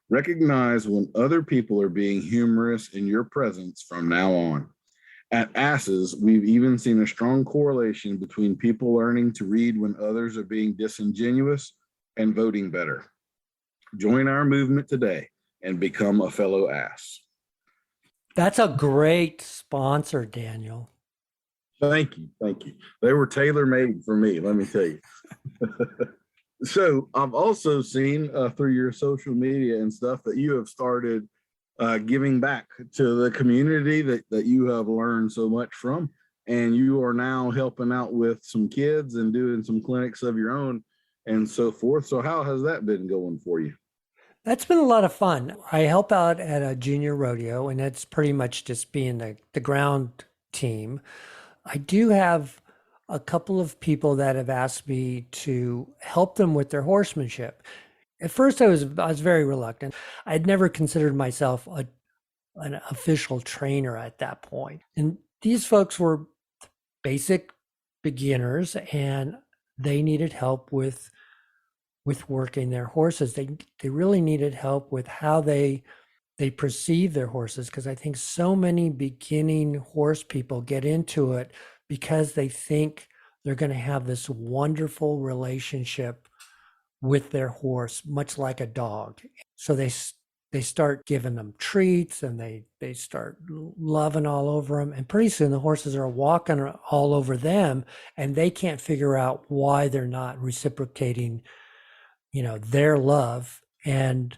Recognize when other people are being humorous in your presence from now on. At Asses, we've even seen a strong correlation between people learning to read when others are being disingenuous and voting better. Join our movement today and become a fellow ass. That's a great sponsor, Daniel. Thank you. Thank you. They were tailor made for me, let me tell you. So I've also seen through your social media and stuff that you have started giving back to the community that you have learned so much from. And you are now helping out with some kids and doing some clinics of your own and so forth. So how has that been going for you? That's been a lot of fun. I help out at a junior rodeo, and that's pretty much just being the ground team. I do have a couple of people that have asked me to help them with their horsemanship. At first, I was very reluctant. I'd never considered myself an official trainer at that point. And these folks were basic beginners, and they needed help with working their horses. They really needed help with how they perceive their horses, because I think so many beginning horse people get into it because they think they're going to have this wonderful relationship with their horse, much like a dog. So they start giving them treats, and they start loving all over them, and pretty soon the horses are walking all over them, and they can't figure out why they're not reciprocating, their love. And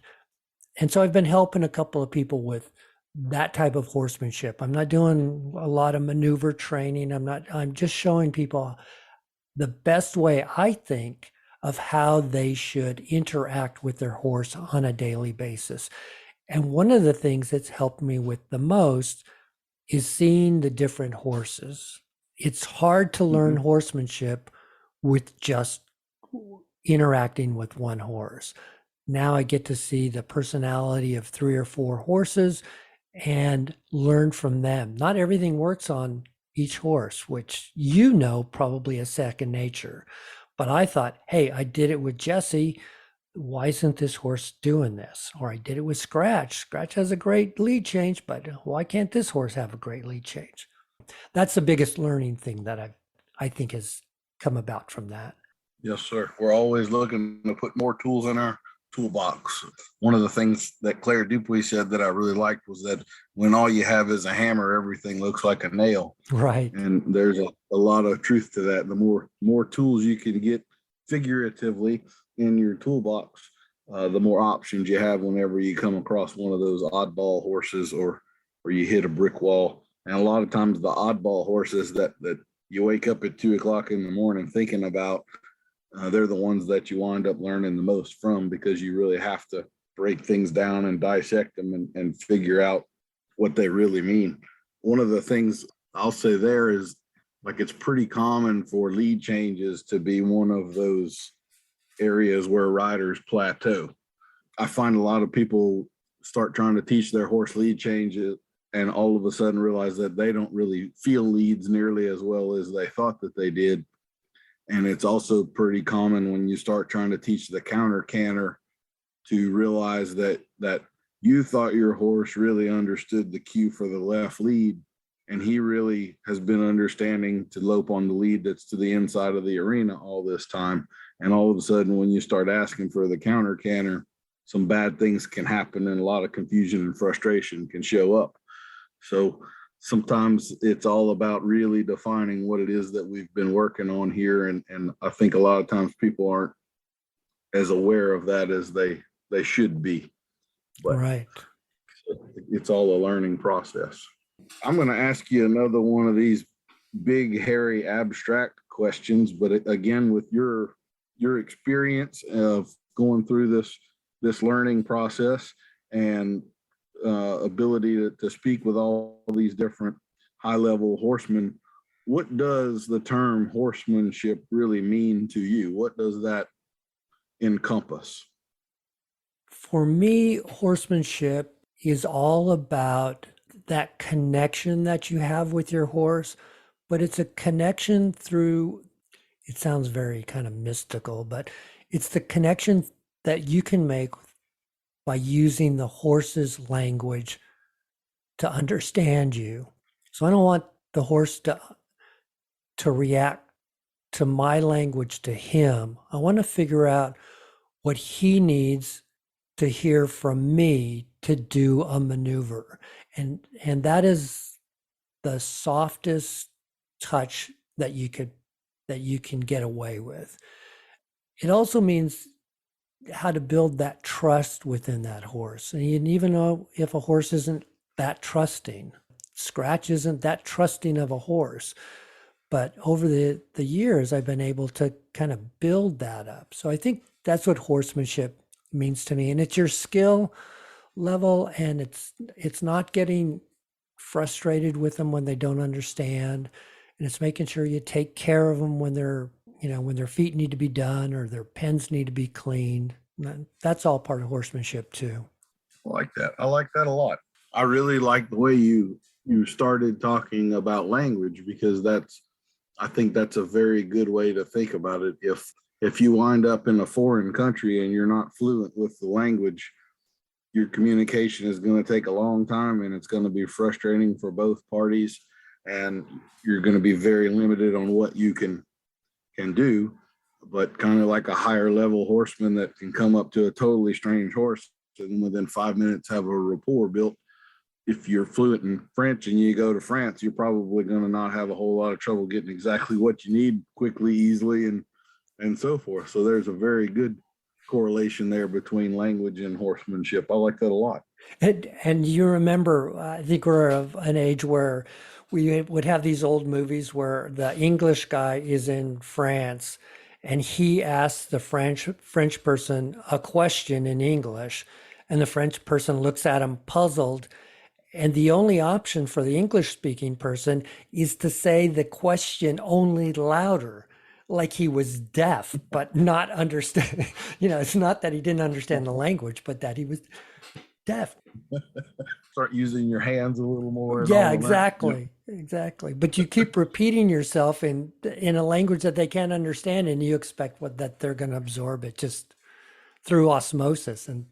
so I've been helping a couple of people with that type of horsemanship. I'm not doing a lot of maneuver training. I'm just showing people the best way, I think, of how they should interact with their horse on a daily basis. And one of the things that's helped me with the most is seeing the different horses. It's hard to learn horsemanship with just interacting with one horse. Now I get to see the personality of 3 or 4 horses and learn from them. Not everything works on each horse, which probably is second nature. But I thought, hey, I did it with Jesse. Why isn't this horse doing this? Or I did it with Scratch. Scratch has a great lead change, but why can't this horse have a great lead change? That's the biggest learning thing that I think has come about from that. Yes, sir. We're always looking to put more tools in our toolbox. One of the things that Claire Dupuy said that I really liked was that when all you have is a hammer, everything looks like a nail. Right. And there's a lot of truth to that. The more tools you can get figuratively in your toolbox, the more options you have whenever you come across one of those oddball horses or you hit a brick wall. And a lot of times the oddball horses that you wake up at 2:00 in the morning thinking about, they're the ones that you wind up learning the most from, because you really have to break things down and dissect them and figure out what they really mean. One of the things I'll say there is, like, it's pretty common for lead changes to be one of those areas where riders plateau. I find a lot of people start trying to teach their horse lead changes and all of a sudden realize that they don't really feel leads nearly as well as they thought that they did. And it's also pretty common when you start trying to teach the counter canter to realize that you thought your horse really understood the cue for the left lead, and he really has been understanding to lope on the lead that's to the inside of the arena all this time. And all of a sudden, when you start asking for the counter canter, some bad things can happen, and a lot of confusion and frustration can show up. So sometimes it's all about really defining what it is that we've been working on here. And I think a lot of times people aren't as aware of that as they should be. But right. It's all a learning process. I'm going to ask you another one of these big, hairy, abstract questions, but again, with your experience of going through this learning process and ability to speak with all these different high-level horsemen, what does the term horsemanship really mean to you? What does that encompass? For me, horsemanship is all about that connection that you have with your horse, but it's a connection through, it sounds very kind of mystical, but it's the connection that you can make by using the horse's language to understand you. So I don't want the horse to react to my language to him. I want to figure out what he needs to hear from me to do a maneuver. And that is the softest touch that you can get away with. It also means how to build that trust within that horse. And even though if a horse isn't that trusting, Scratch isn't that trusting of a horse. But over the years, I've been able to kind of build that up. So I think that's what horsemanship means to me. And it's your skill level, and it's not getting frustrated with them when they don't understand. And it's making sure you take care of them when when their feet need to be done or their pens need to be cleaned. That's all part of horsemanship too. I like that. I like that a lot. I really like the way you started talking about language, because I think that's a very good way to think about it. If you wind up in a foreign country and you're not fluent with the language, your communication is going to take a long time, and it's going to be frustrating for both parties, and you're going to be very limited on what you can do. But kind of like a higher level horseman that can come up to a totally strange horse and within 5 minutes have a rapport built. If you're fluent in French and you go to France, you're probably going to not have a whole lot of trouble getting exactly what you need quickly, easily, and so forth. So there's a very good correlation there between language and horsemanship. I like that a lot. And you remember, I think we're of an age where we would have these old movies where the English guy is in France and he asks the French person a question in English, and the French person looks at him puzzled. And the only option for the English speaking person is to say the question only louder, like he was deaf, but not understand. It's not that he didn't understand the language, but that he was deaf. Start using your hands a little more and Yeah, all of that. exactly. Exactly. But you keep repeating yourself in a language that they can't understand, and you expect that they're going to absorb it just through osmosis, and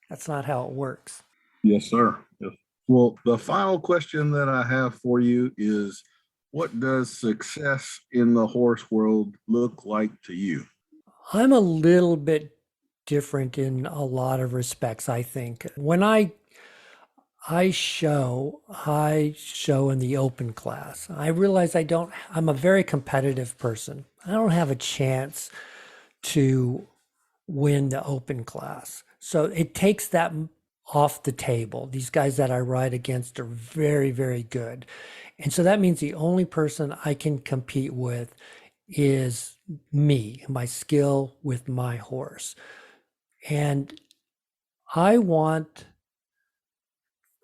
that's not how it works. Yes, sir. Yes. Well, the final question that I have for you is, what does success in the horse world look like to you? I'm a little bit different in a lot of respects, I think. When I show in the open class. I realize I'm a very competitive person. I don't have a chance to win the open class. So it takes that off the table. These guys that I ride against are very, very good. And so that means the only person I can compete with is me, my skill with my horse. And I want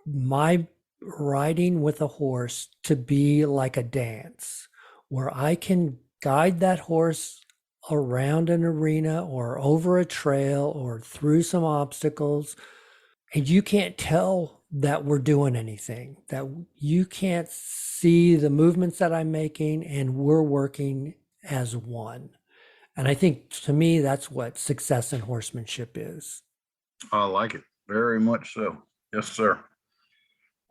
my riding with a horse to be like a dance where I can guide that horse around an arena or over a trail or through some obstacles. And you can't tell that we're doing anything, that you can't see the movements that I'm making, and we're working as one. And I think to me, that's what success in horsemanship is. I like it very much so. Yes, sir.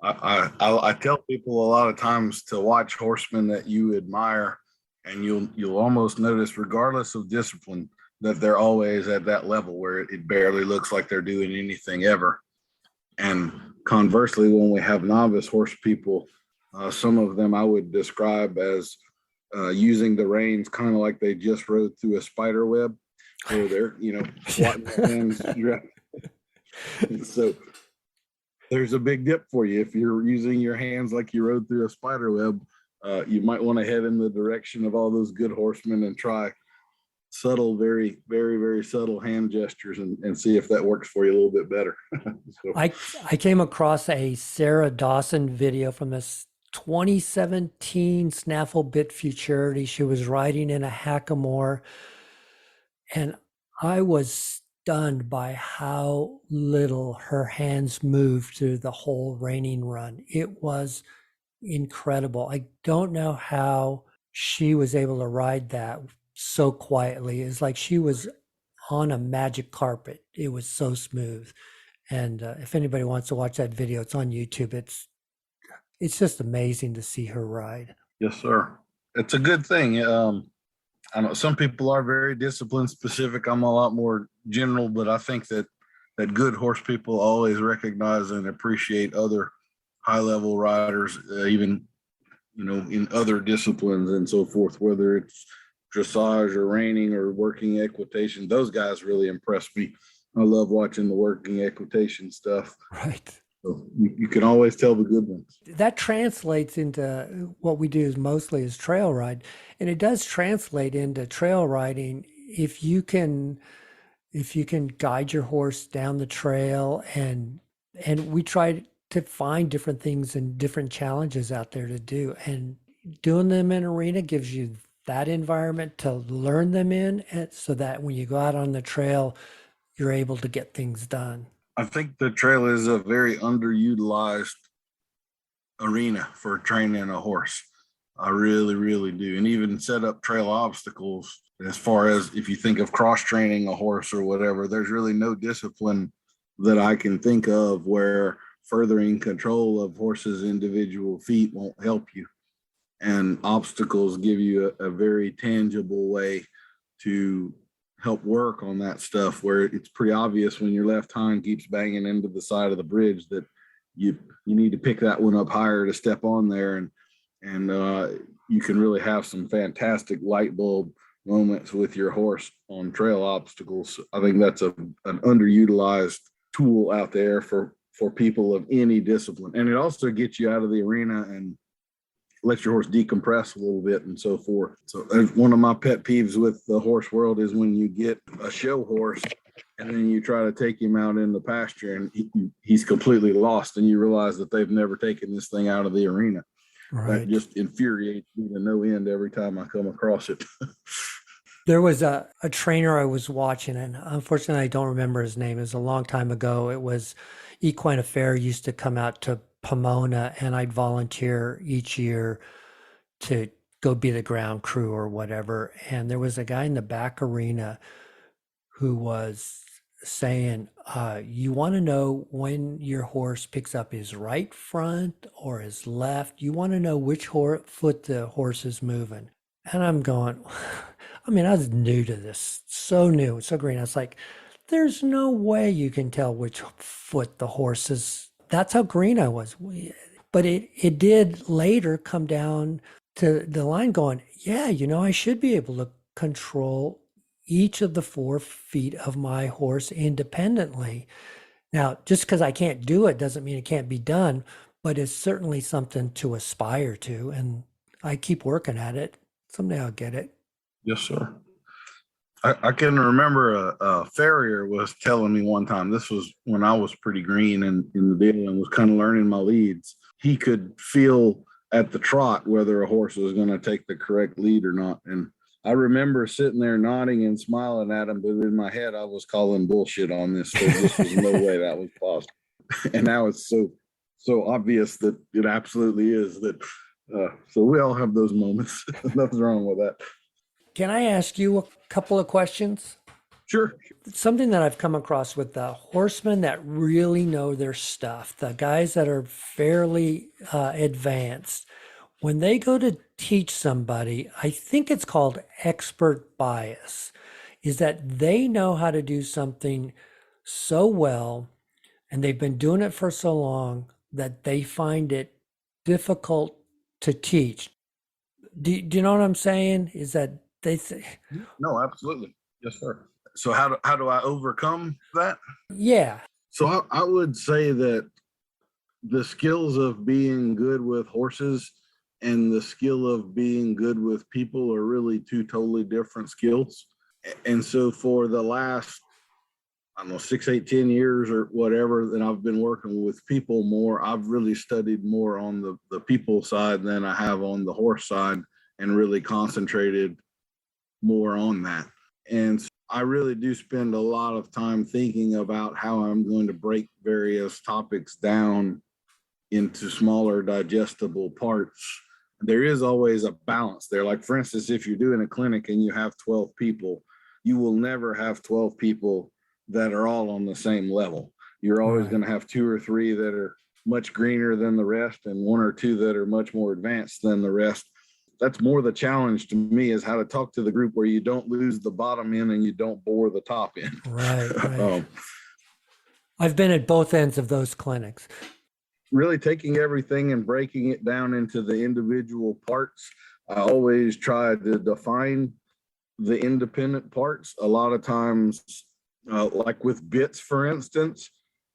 I tell people a lot of times to watch horsemen that you admire, and you'll almost notice, regardless of discipline, that they're always at that level where it barely looks like they're doing anything ever. And conversely, when we have novice horse people, some of them I would describe as using the reins kind of like they just rode through a spider web, where they're swatting their hands. So there's a big dip for you. If you're using your hands like you rode through a spider web, you might want to head in the direction of all those good horsemen and try subtle, very, very, very subtle hand gestures and see if that works for you a little bit better. So, I came across a Sarah Dawson video from this 2017 Snaffle Bit Futurity. She was riding in a hackamore, and I was stunned by how little her hands moved through the whole reining run. It was incredible. I don't know how she was able to ride that so quietly. It's like she was on a magic carpet. It was so smooth. And if anybody wants to watch that video, it's on YouTube. It's just amazing to see her ride. Yes, sir. It's a good thing. I know some people are very discipline specific. I'm a lot more general, but I think that good horse people always recognize and appreciate other high level riders, even in other disciplines and so forth, whether it's dressage or reining or working equitation. Those guys really impress me. I love watching the working equitation stuff. Right. So you can always tell the good ones. That translates into what we do is mostly is trail ride. And it does translate into trail riding if you can guide your horse down the trail, and we try to find different things and different challenges out there to do, and doing them in arena gives you that environment to learn them in, and so that when you go out on the trail you're able to get things done. I think the trail is a very underutilized arena for training a horse. I really, really do. And even set up trail obstacles, as far as if you think of cross training a horse or whatever, there's really no discipline that I can think of where furthering control of horses' individual feet won't help you. And obstacles give you a very tangible way to help work on that stuff, where it's pretty obvious when your left hind keeps banging into the side of the bridge that you need to pick that one up higher to step on there. And you can really have some fantastic light bulb moments with your horse on trail obstacles. I think that's an underutilized tool out there for people of any discipline. And it also gets you out of the arena and lets your horse decompress a little bit and so forth. So one of my pet peeves with the horse world is when you get a show horse and then you try to take him out in the pasture and he's completely lost, and you realize that they've never taken this thing out of the arena. Right. That just infuriates me to no end every time I come across it. There was a trainer I was watching, and unfortunately I don't remember his name. It was a long time ago. It was Equine Affair used to come out to Pomona, and I'd volunteer each year to go be the ground crew or whatever. And there was a guy in the back arena who was saying, you want to know when your horse picks up his right front or his left. You want to know which foot the horse is moving. And I'm going, I mean, I was new to this, so new, so green. I was like, there's no way you can tell which foot the horse is. That's how green I was. But it did later come down to the line going, yeah, I should be able to control each of the 4 feet of my horse independently. Now, just because I can't do it doesn't mean it can't be done, but it's certainly something to aspire to. And I keep working at it. Someday I'll get it. Yes, sir. I can remember a farrier was telling me one time, this was when I was pretty green in the deal and was kind of learning my leads. He could feel at the trot whether a horse was going to take the correct lead or not. And I remember sitting there nodding and smiling at him, but in my head, I was calling bullshit on this. There just was no way that was possible. And now it's so obvious that it absolutely is that. So we all have those moments. Nothing's wrong with that. Can I ask you a couple of questions? Sure. Something that I've come across with the horsemen that really know their stuff, the guys that are fairly advanced, when they go to teach somebody, I think it's called expert bias, is that they know how to do something so well, and they've been doing it for so long that they find it difficult to teach. Do you know what I'm saying? Is that No, absolutely. Yes, sir. So how do I overcome that? Yeah. So I would say that the skills of being good with horses and the skill of being good with people are really 2 totally different skills. And so for the last, I don't know, 6, 8, 10 years or whatever, that I've been working with people more, I've really studied more on the people side than I have on the horse side, and really concentrated more on that. And so I really do spend a lot of time thinking about how I'm going to break various topics down into smaller digestible parts. There is always a balance there. Like, for instance, if you're doing a clinic and you have 12 people, you will never have 12 people that are all on the same level. You're always Right. going to have two or three that are much greener than the rest and one or two that are much more advanced than the rest. That's more the challenge to me, is how to talk to the group where you don't lose the bottom end and you don't bore the top end. Right. I've been at both ends of those clinics. Really taking everything and breaking it down into the individual parts. I always try to define the independent parts. A lot of times, like with bits, for instance,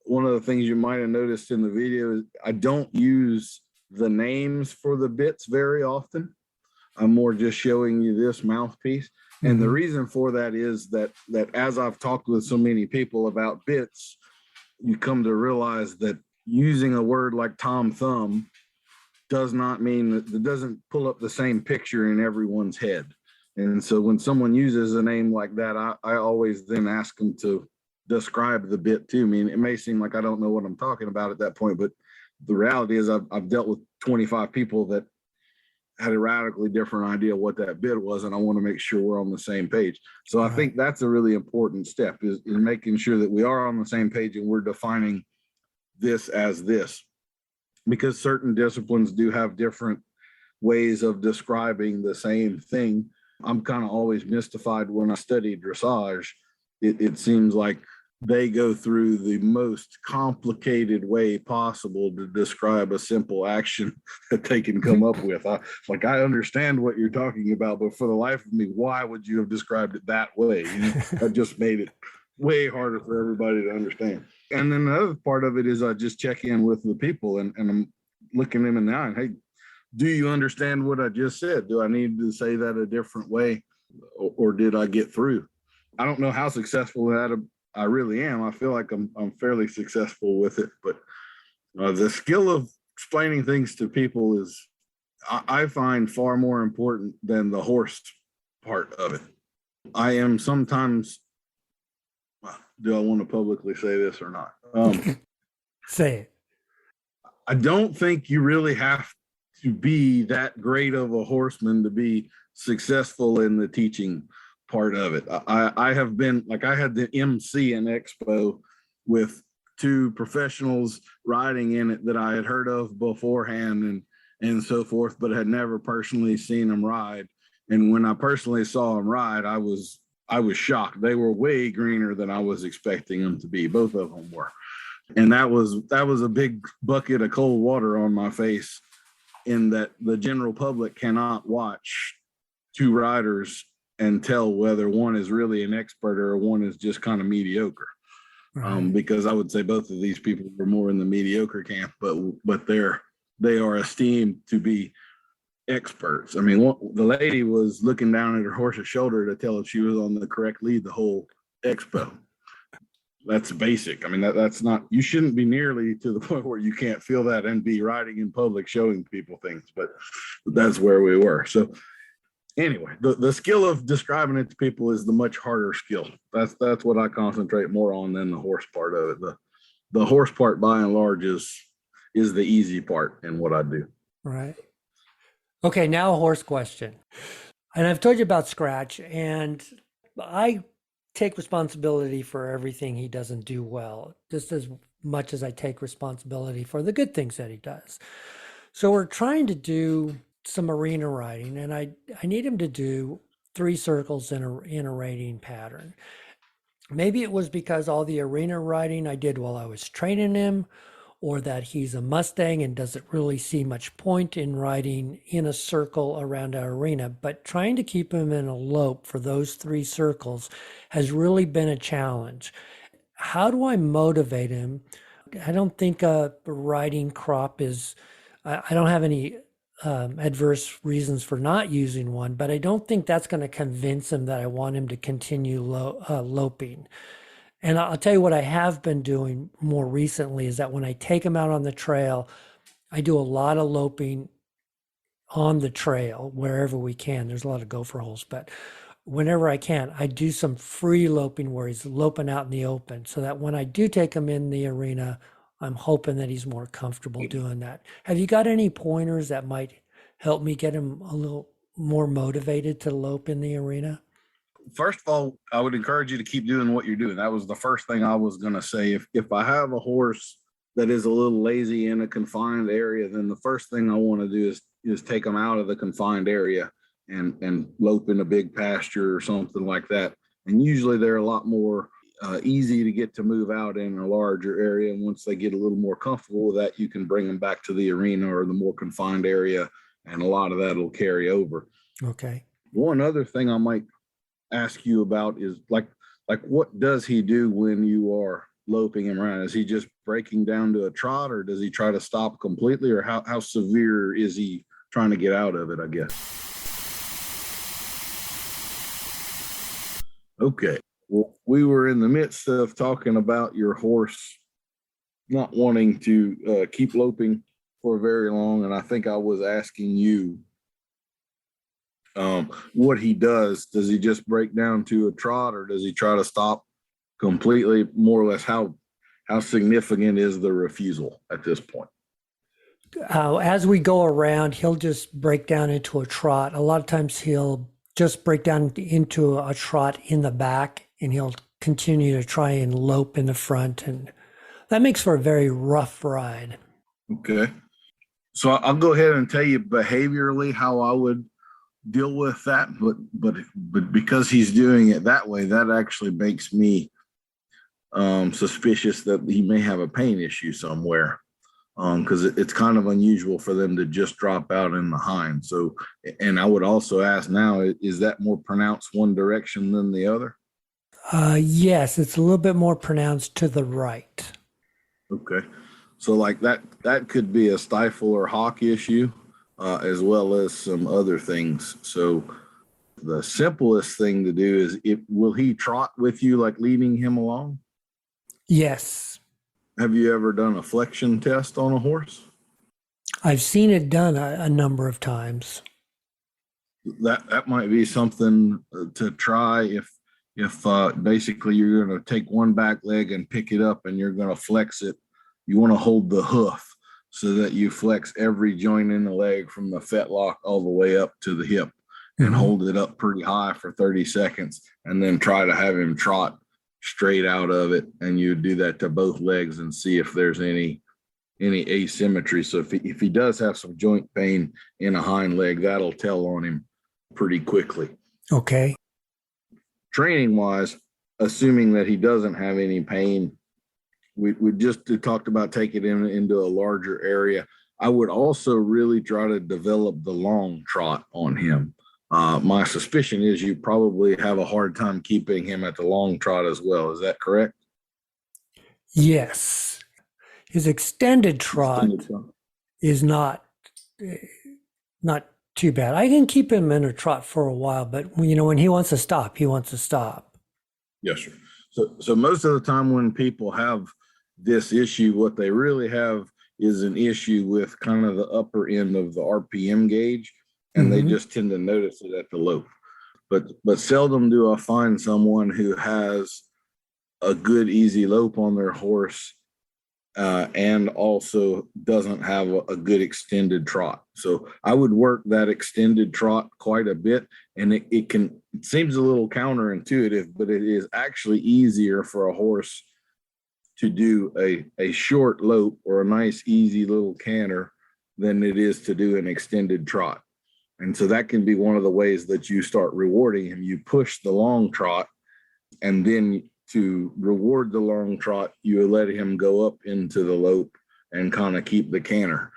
one of the things you might have noticed in the video is I don't use the names for the bits very often. I'm more just showing you this mouthpiece. And the reason for that is that as I've talked with so many people about bits, you come to realize that using a word like Tom Thumb does not mean that it doesn't pull up the same picture in everyone's head. And so when someone uses a name like that, I always then ask them to describe the bit to me. And it may seem like I don't know what I'm talking about at that point, but the reality is I've dealt with 25 people that had a radically different idea what that bit was, and I want to make sure we're on the same page. So I think that's a really important step, is making sure that we are on the same page and we're defining this as this, because certain disciplines do have different ways of describing the same thing. I'm kind of always mystified when I study dressage. It seems like they go through the most complicated way possible to describe a simple action that they can come up with. I understand what you're talking about, but for the life of me, why would you have described it that way? That just made it way harder for everybody to understand. And then the other part of it is I just check in with the people and I'm looking them in the eye and, hey, do you understand what I just said? Do I need to say that a different way, or did I get through? I don't know how successful that I really am. I feel like I'm fairly successful with it, but the skill of explaining things to people is, I find, far more important than the horse part of it. I am sometimes, do I want to publicly say this or not? Say it. I don't think you really have to be that great of a horseman to be successful in the teaching part of it. I have been, like, I had the MC in Expo with two professionals riding in it that I had heard of beforehand and so forth, but had never personally seen them ride. And when I personally saw them ride, I was shocked. They were way greener than I was expecting them to be. Both of them were. And that was a big bucket of cold water on my face, in that the general public cannot watch two riders and tell whether one is really an expert or one is just kind of mediocre. Because I would say both of these people were more in the mediocre camp, but they are esteemed to be experts. I mean, the lady was looking down at her horse's shoulder to tell if she was on the correct lead the whole expo. That's basic. I mean, that's not, you shouldn't be nearly to the point where you can't feel that and be riding in public showing people things, but that's where we were. So anyway, the skill of describing it to people is the much harder skill. That's what I concentrate more on than the horse part of it. The horse part, by and large, is the easy part in what I do. Right. Okay, now a horse question. And I've told you about Scratch, and I take responsibility for everything he doesn't do well, just as much as I take responsibility for the good things that he does. So we're trying to do some arena riding, and I need him to do 3 circles in a rating pattern. Maybe it was because all the arena riding I did while I was training him, or that he's a Mustang and doesn't really see much point in riding in a circle around our arena. But trying to keep him in a lope for those 3 circles has really been a challenge. How do I motivate him? I don't think a riding crop is, I don't have any adverse reasons for not using one, but I don't think that's going to convince him that I want him to continue loping. And I'll tell you what I have been doing more recently is that when I take him out on the trail, I do a lot of loping on the trail wherever we can. There's a lot of gopher holes, but whenever I can, I do some free loping where he's loping out in the open, so that when I do take him in the arena, I'm hoping that he's more comfortable doing that. Have you got any pointers that might help me get him a little more motivated to lope in the arena? first of all, I would encourage you to keep doing what you're doing. That was the first thing I was going to say. If I have a horse that is a little lazy in a confined area, then the first thing I want to do is take them out of the confined area and lope in a big pasture or something like that. And usually they're a lot more easy to get to move out in a larger area. And once they get a little more comfortable with that, you can bring them back to the arena or the more confined area, and a lot of that will carry over. Okay. One other thing I might ask you about is like what does he do when you are loping him around? Is he just breaking down to a trot, or does he try to stop completely, or how severe is he trying to get out of it, I guess? Okay. Well, we were in the midst of talking about your horse not wanting to keep loping for very long, and I think I was asking you what he does. Does he just break down to a trot, or does he try to stop completely? More or less, how significant is the refusal at this point? As we go around, he'll just break down into a trot. A lot of times he'll just break down into a trot in the back, and he'll continue to try and lope in the front. And that makes for a very rough ride. Okay. So I'll go ahead and tell you behaviorally how I would deal with that, but because he's doing it that way, that actually makes me suspicious that he may have a pain issue somewhere, because it's kind of unusual for them to just drop out in the hind. So, and I would also ask now, is that more pronounced one direction than the other? Yes, it's a little bit more pronounced to the right. Okay. So like that could be a stifle or hock issue, as well as some other things. So the simplest thing to do is, will he trot with you, like leading him along? Yes. Have you ever done a flexion test on a horse? I've seen it done a number of times. That might be something to try. If basically you're going to take one back leg and pick it up and you're going to flex it, you want to hold the hoof so that you flex every joint in the leg from the fetlock all the way up to the hip, and hold it up pretty high for 30 seconds, and then try to have him trot straight out of it. And you do that to both legs and see if there's any asymmetry. So if he does have some joint pain in a hind leg, that'll tell on him pretty quickly. Okay. Training wise, assuming that he doesn't have any pain, we just talked about taking him into a larger area. I would also really try to develop the long trot on him. My suspicion is you probably have a hard time keeping him at the long trot as well. Is that correct? Yes. His extended trot is not too bad. I can keep him in a trot for a while, but when he wants to stop, he wants to stop. Yes, sir. So most of the time when people have this issue, what they really have is an issue with kind of the upper end of the RPM gauge, and they just tend to notice it at the lope. But seldom do I find someone who has a good easy lope on their horse, and also doesn't have a good extended trot. So I would work that extended trot quite a bit, and it seems a little counterintuitive, but it is actually easier for a horse to do a short lope or a nice easy little canter than it is to do an extended trot. And so that can be one of the ways that you start rewarding him. You push the long trot, and then to reward the long trot, you let him go up into the lope and kind of keep the canter.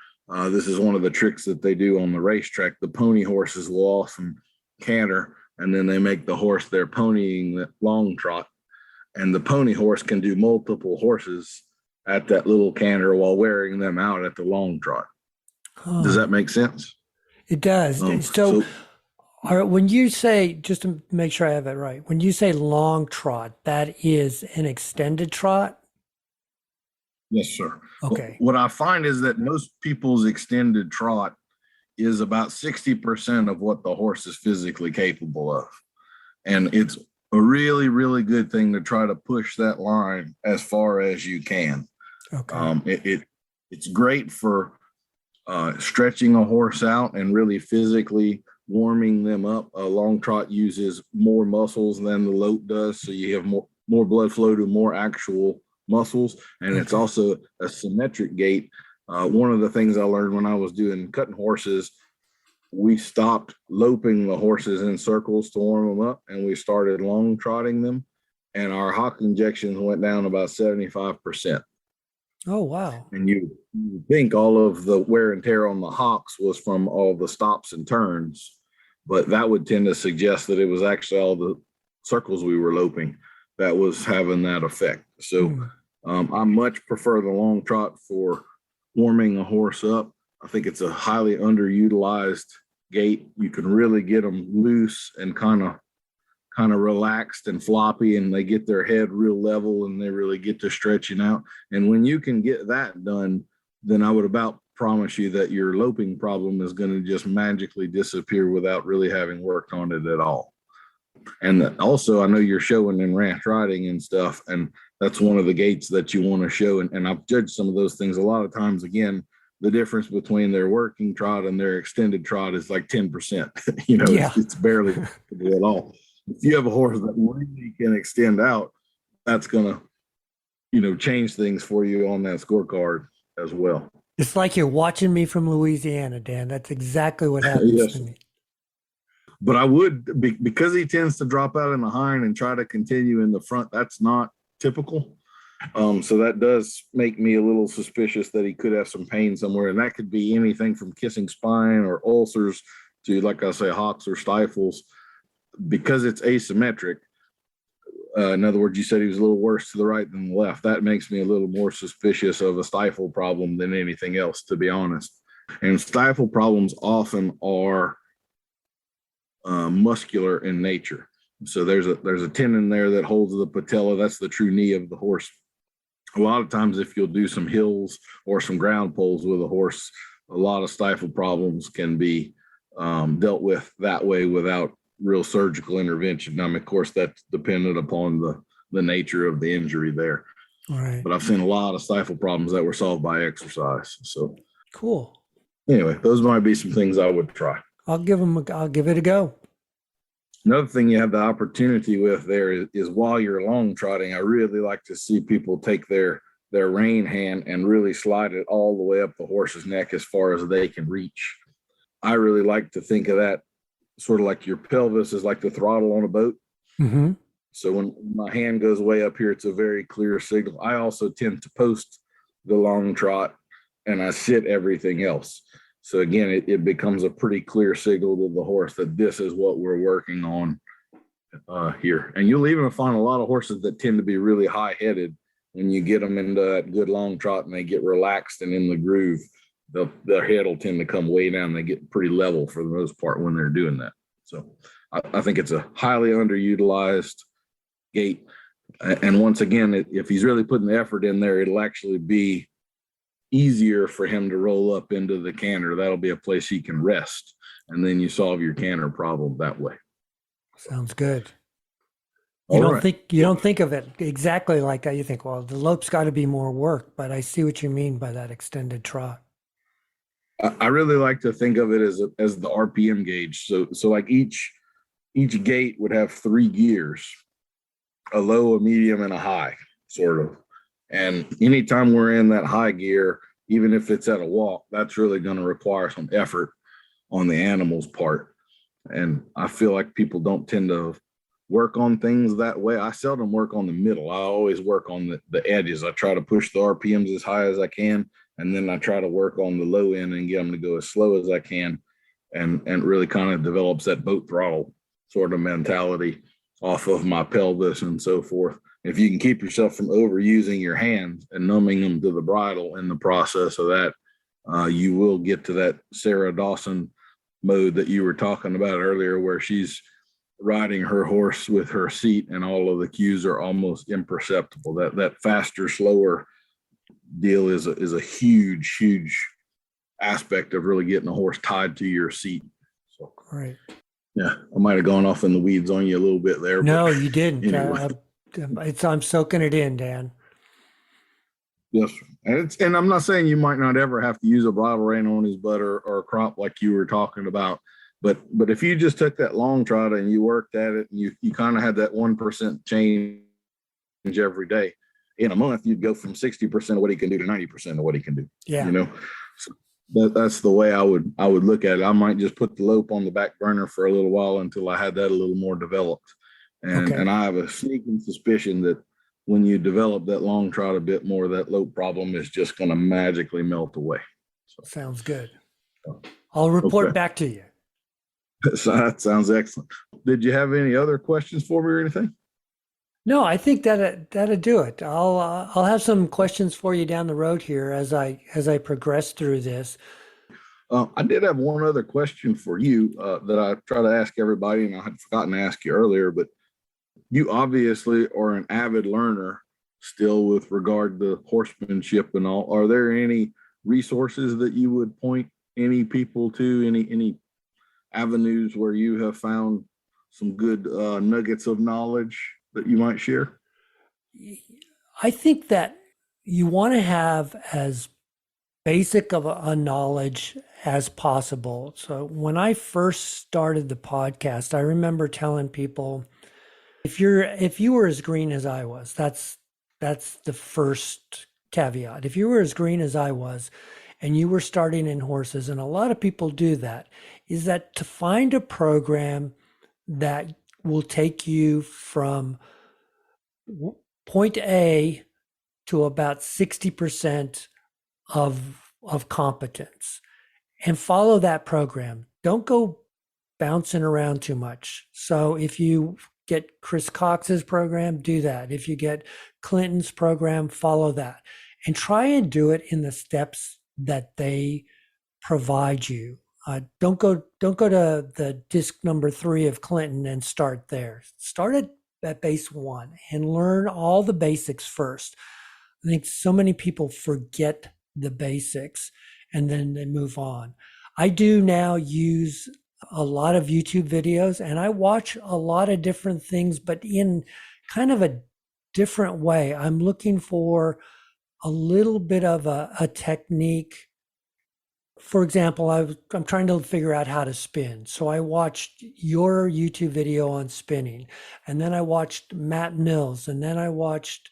This is one of the tricks that they do on the racetrack. The pony horses will often canter, and then they make the horse they're ponying the long trot. And the pony horse can do multiple horses at that little canter while wearing them out at the long trot. Does that make sense? It does. So when you say, just to make sure I have it right, when you say long trot, that is an extended trot? Yes, sir. Okay. What I find is that most people's extended trot is about 60% of what the horse is physically capable of. And it's a really, really good thing to try to push that line as far as you can. Okay. It's great for stretching a horse out and really physically warming them up. A long trot uses more muscles than the lope does, so you have more blood flow to more actual muscles, and it's also a symmetric gait. One of the things I learned when I was doing cutting horses, we stopped loping the horses in circles to warm them up, and we started long trotting them, and our hock injections went down about 75%. Oh, wow. And you think all of the wear and tear on the hocks was from all the stops and turns, but that would tend to suggest that it was actually all the circles we were loping that was having that effect. So I much prefer the long trot for warming a horse up. I think it's a highly underutilized gait. You can really get them loose and kind of relaxed and floppy, and they get their head real level and they really get to stretching out. And when you can get that done, then I would about promise you that your loping problem is going to just magically disappear without really having worked on it at all. And also, I know you're showing in ranch riding and stuff, and that's one of the gaits that you want to show. And I've judged some of those things a lot of times. Again, the difference between their working trot and their extended trot is like 10%. It's barely at all. If you have a horse that really can extend out, that's going to, change things for you on that scorecard as well. It's like you're watching me from Louisiana, Dan. That's exactly what happens to me. But I would, because he tends to drop out in the hind and try to continue in the front, that's not typical. So that does make me a little suspicious that he could have some pain somewhere. And that could be anything from kissing spine or ulcers to, like I say, hocks or stifles. Because it's asymmetric, in other words, you said he was a little worse to the right than the left. That makes me a little more suspicious of a stifle problem than anything else, to be honest. And stifle problems often are muscular in nature. So there's a tendon there that holds the patella. That's the true knee of the horse. A lot of times, if you'll do some hills or some ground poles with a horse, a lot of stifle problems can be dealt with that way without real surgical intervention. Now, of course, that's dependent upon the nature of the injury there. All right. But I've seen a lot of stifle problems that were solved by exercise. So cool. Anyway, those might be some things I would try. I'll give it a go. Another thing you have the opportunity with there is while you're long trotting, I really like to see people take their rein hand and really slide it all the way up the horse's neck as far as they can reach. I really like to think of that sort of like your pelvis is like the throttle on a boat. Mm-hmm. So when my hand goes way up here, it's a very clear signal. I also tend to post the long trot and I sit everything else. So again, it becomes a pretty clear signal to the horse that this is what we're working on here. And you'll even find a lot of horses that tend to be really high-headed when you get them into that good long trot and they get relaxed and in the groove. Their head will tend to come way down. They get pretty level for the most part when they're doing that. So I think it's a highly underutilized gait. And once again, if he's really putting the effort in there, it'll actually be easier for him to roll up into the canter. That'll be a place he can rest. And then you solve your canter problem that way. Sounds good. You don't think of it exactly like that. You think, well, the lope's got to be more work, but I see what you mean by that extended trot. I really like to think of it as the RPM gauge. So like each gait would have 3 gears, a low, a medium, and a high, sort of. And anytime we're in that high gear, even if it's at a walk, that's really going to require some effort on the animal's part. And I feel like people don't tend to work on things that way. I seldom work on the middle. I always work on the edges. I try to push the RPMs as high as I can. And then I try to work on the low end and get them to go as slow as I can. And really kind of develops that boat throttle sort of mentality off of my pelvis and so forth. If you can keep yourself from overusing your hands and numbing them to the bridle in the process of that, you will get to that Sarah Dawson mode that you were talking about earlier, where she's riding her horse with her seat and all of the cues are almost imperceptible. That faster, slower deal is a huge aspect of really getting a horse tied to your seat. So, right. Yeah, I might have gone off in the weeds on you a little bit there. No, you didn't. Anyway. I'm soaking it in, Dan. Yes, and I'm not saying you might not ever have to use a bridle rein on his butt or crop like you were talking about. But if you just took that long trot and you worked at it and you kind of had that 1% change every day, in a month you'd go from 60% of what he can do to 90% of what he can do. Yeah. You know, so that's the way I would look at it. I might just put the lope on the back burner for a little while until I had that a little more developed. And I have a sneaking suspicion that when you develop that long trot a bit more, that lope problem is just going to magically melt away. So, sounds good. I'll report back to you. So that sounds excellent. Did you have any other questions for me or anything? No, I think that'll do it. I'll have some questions for you down the road here as I progress through this. I did have one other question for you that I try to ask everybody, and I had forgotten to ask you earlier, but you obviously are an avid learner still with regard to horsemanship and all. Are there any resources that you would point any people to, any avenues where you have found some good nuggets of knowledge that you might share? I think that you want to have as basic of a knowledge as possible. So when I first started the podcast, I remember telling people, if you were as green as I was, that's the first caveat. If you were as green as I was and you were starting in horses, and a lot of people do that, is that to find a program that will take you from point A to about 60% of competence, and follow that program. Don't go bouncing around too much. So if you get Chris Cox's program, do that. If you get Clinton's program, follow that, and try and do it in the steps that they provide you. Don't go to the disc number 3 of Clinton and start there. Start at base 1 and learn all the basics first. I think so many people forget the basics and then they move on. I do now use a lot of YouTube videos, and I watch a lot of different things, but in kind of a different way. I'm looking for a little bit of a technique. For example, I'm trying to figure out how to spin. So I watched your YouTube video on spinning, and then I watched Matt Mills, and then I watched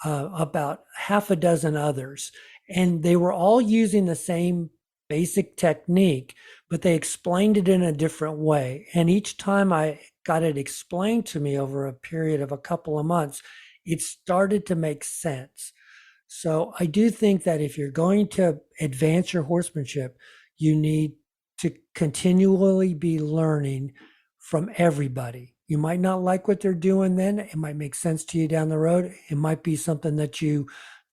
about half a dozen others. And they were all using the same basic technique, but they explained it in a different way. And each time I got it explained to me over a period of a couple of months, it started to make sense. So I do think that if you're going to advance your horsemanship, you need to continually be learning from everybody. You might not like what they're doing then. It might make sense to you down the road. It might be something that you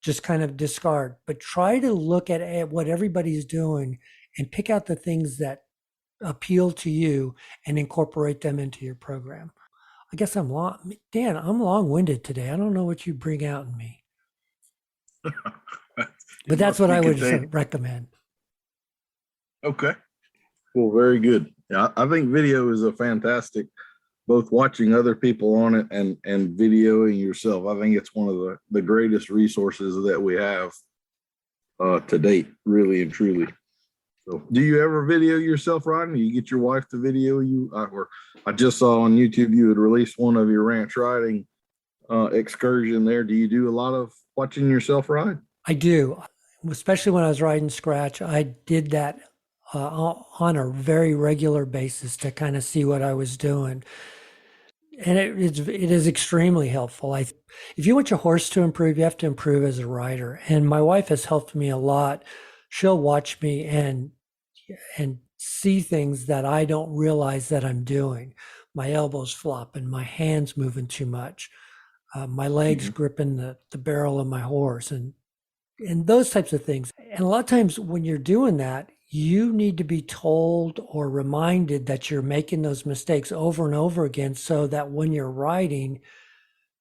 just kind of discard, but try to look at what everybody's doing and pick out the things that appeal to you and incorporate them into your program. I guess I'm long-winded today. I don't know what you bring out in me, but that's what I would recommend. Okay. Well, very good. Yeah, I think video is a fantastic, both watching other people on it and videoing yourself. I think it's one of the greatest resources that we have to date, really and truly. So do you ever video yourself riding? Do you get your wife to video you? Or I just saw on YouTube you had released one of your ranch riding excursion there. Do you do a lot of watching yourself ride? I do, especially when I was riding scratch. I did that on a very regular basis to kind of see what I was doing. And it is extremely helpful. If you want your horse to improve, you have to improve as a rider. And my wife has helped me a lot. She'll watch me and see things that I don't realize that I'm doing. My elbows flopping, my hands moving too much, my legs gripping the barrel of my horse, and those types of things. And a lot of times when you're doing that, you need to be told or reminded that you're making those mistakes over and over again, so that when you're riding,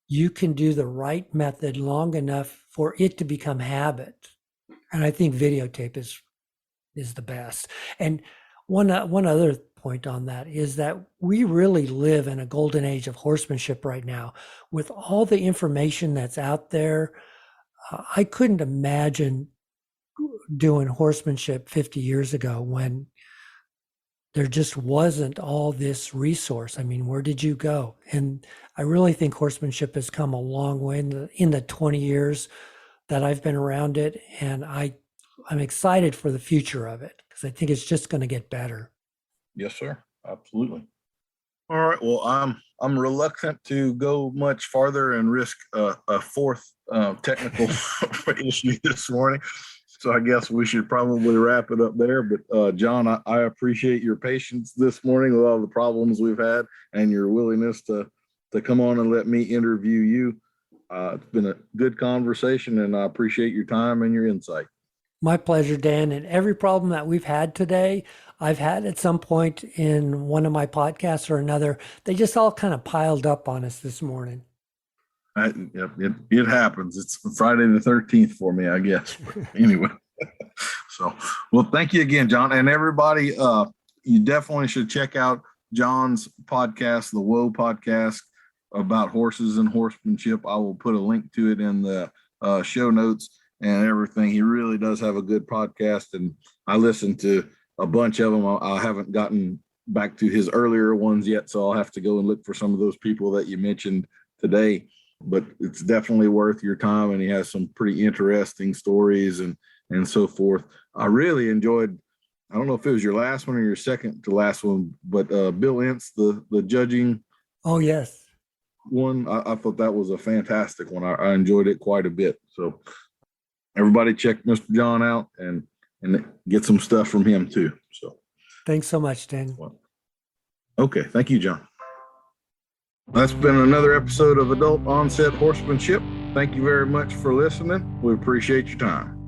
you can do the right method long enough for it to become habit. And I think videotape is the best. And one other point on that is that we really live in a golden age of horsemanship right now. With all the information that's out there, I couldn't imagine doing horsemanship 50 years ago when there just wasn't all this resource. I mean, where did you go? And I really think horsemanship has come a long way in the 20 years that I've been around it. And I'm excited for the future of it because I think it's just going to get better. Yes, sir. Absolutely. All right. Well, I'm reluctant to go much farther and risk a fourth technical issue this morning. So I guess we should probably wrap it up there. But John, I appreciate your patience this morning with all the problems we've had and your willingness to come on and let me interview you. It's been a good conversation, and I appreciate your time and your insight. My pleasure, Dan. And every problem that we've had today, I've had at some point in one of my podcasts or another. They just all kind of piled up on us this morning. It happens. It's Friday the 13th for me, I guess. Anyway, so, well, thank you again, John. And everybody, you definitely should check out John's podcast, the Whoa podcast, about horses and horsemanship. I will put a link to it in the show notes and everything. He really does have a good podcast, and I listened to a bunch of them. I haven't gotten back to his earlier ones yet, so I'll have to go and look for some of those people that you mentioned today. But it's definitely worth your time, and he has some pretty interesting stories and so forth. I really enjoyed, I don't know if it was your last one or your second to last one, but Bill Ince, the judging. Oh, yes. One, I thought that was a fantastic one. I enjoyed it quite a bit. So everybody check Mr. John out and get some stuff from him too. So thanks so much, Dan. Okay. Thank you, John. That's been another episode of Adult Onset Horsemanship. Thank you very much for listening. We appreciate your time.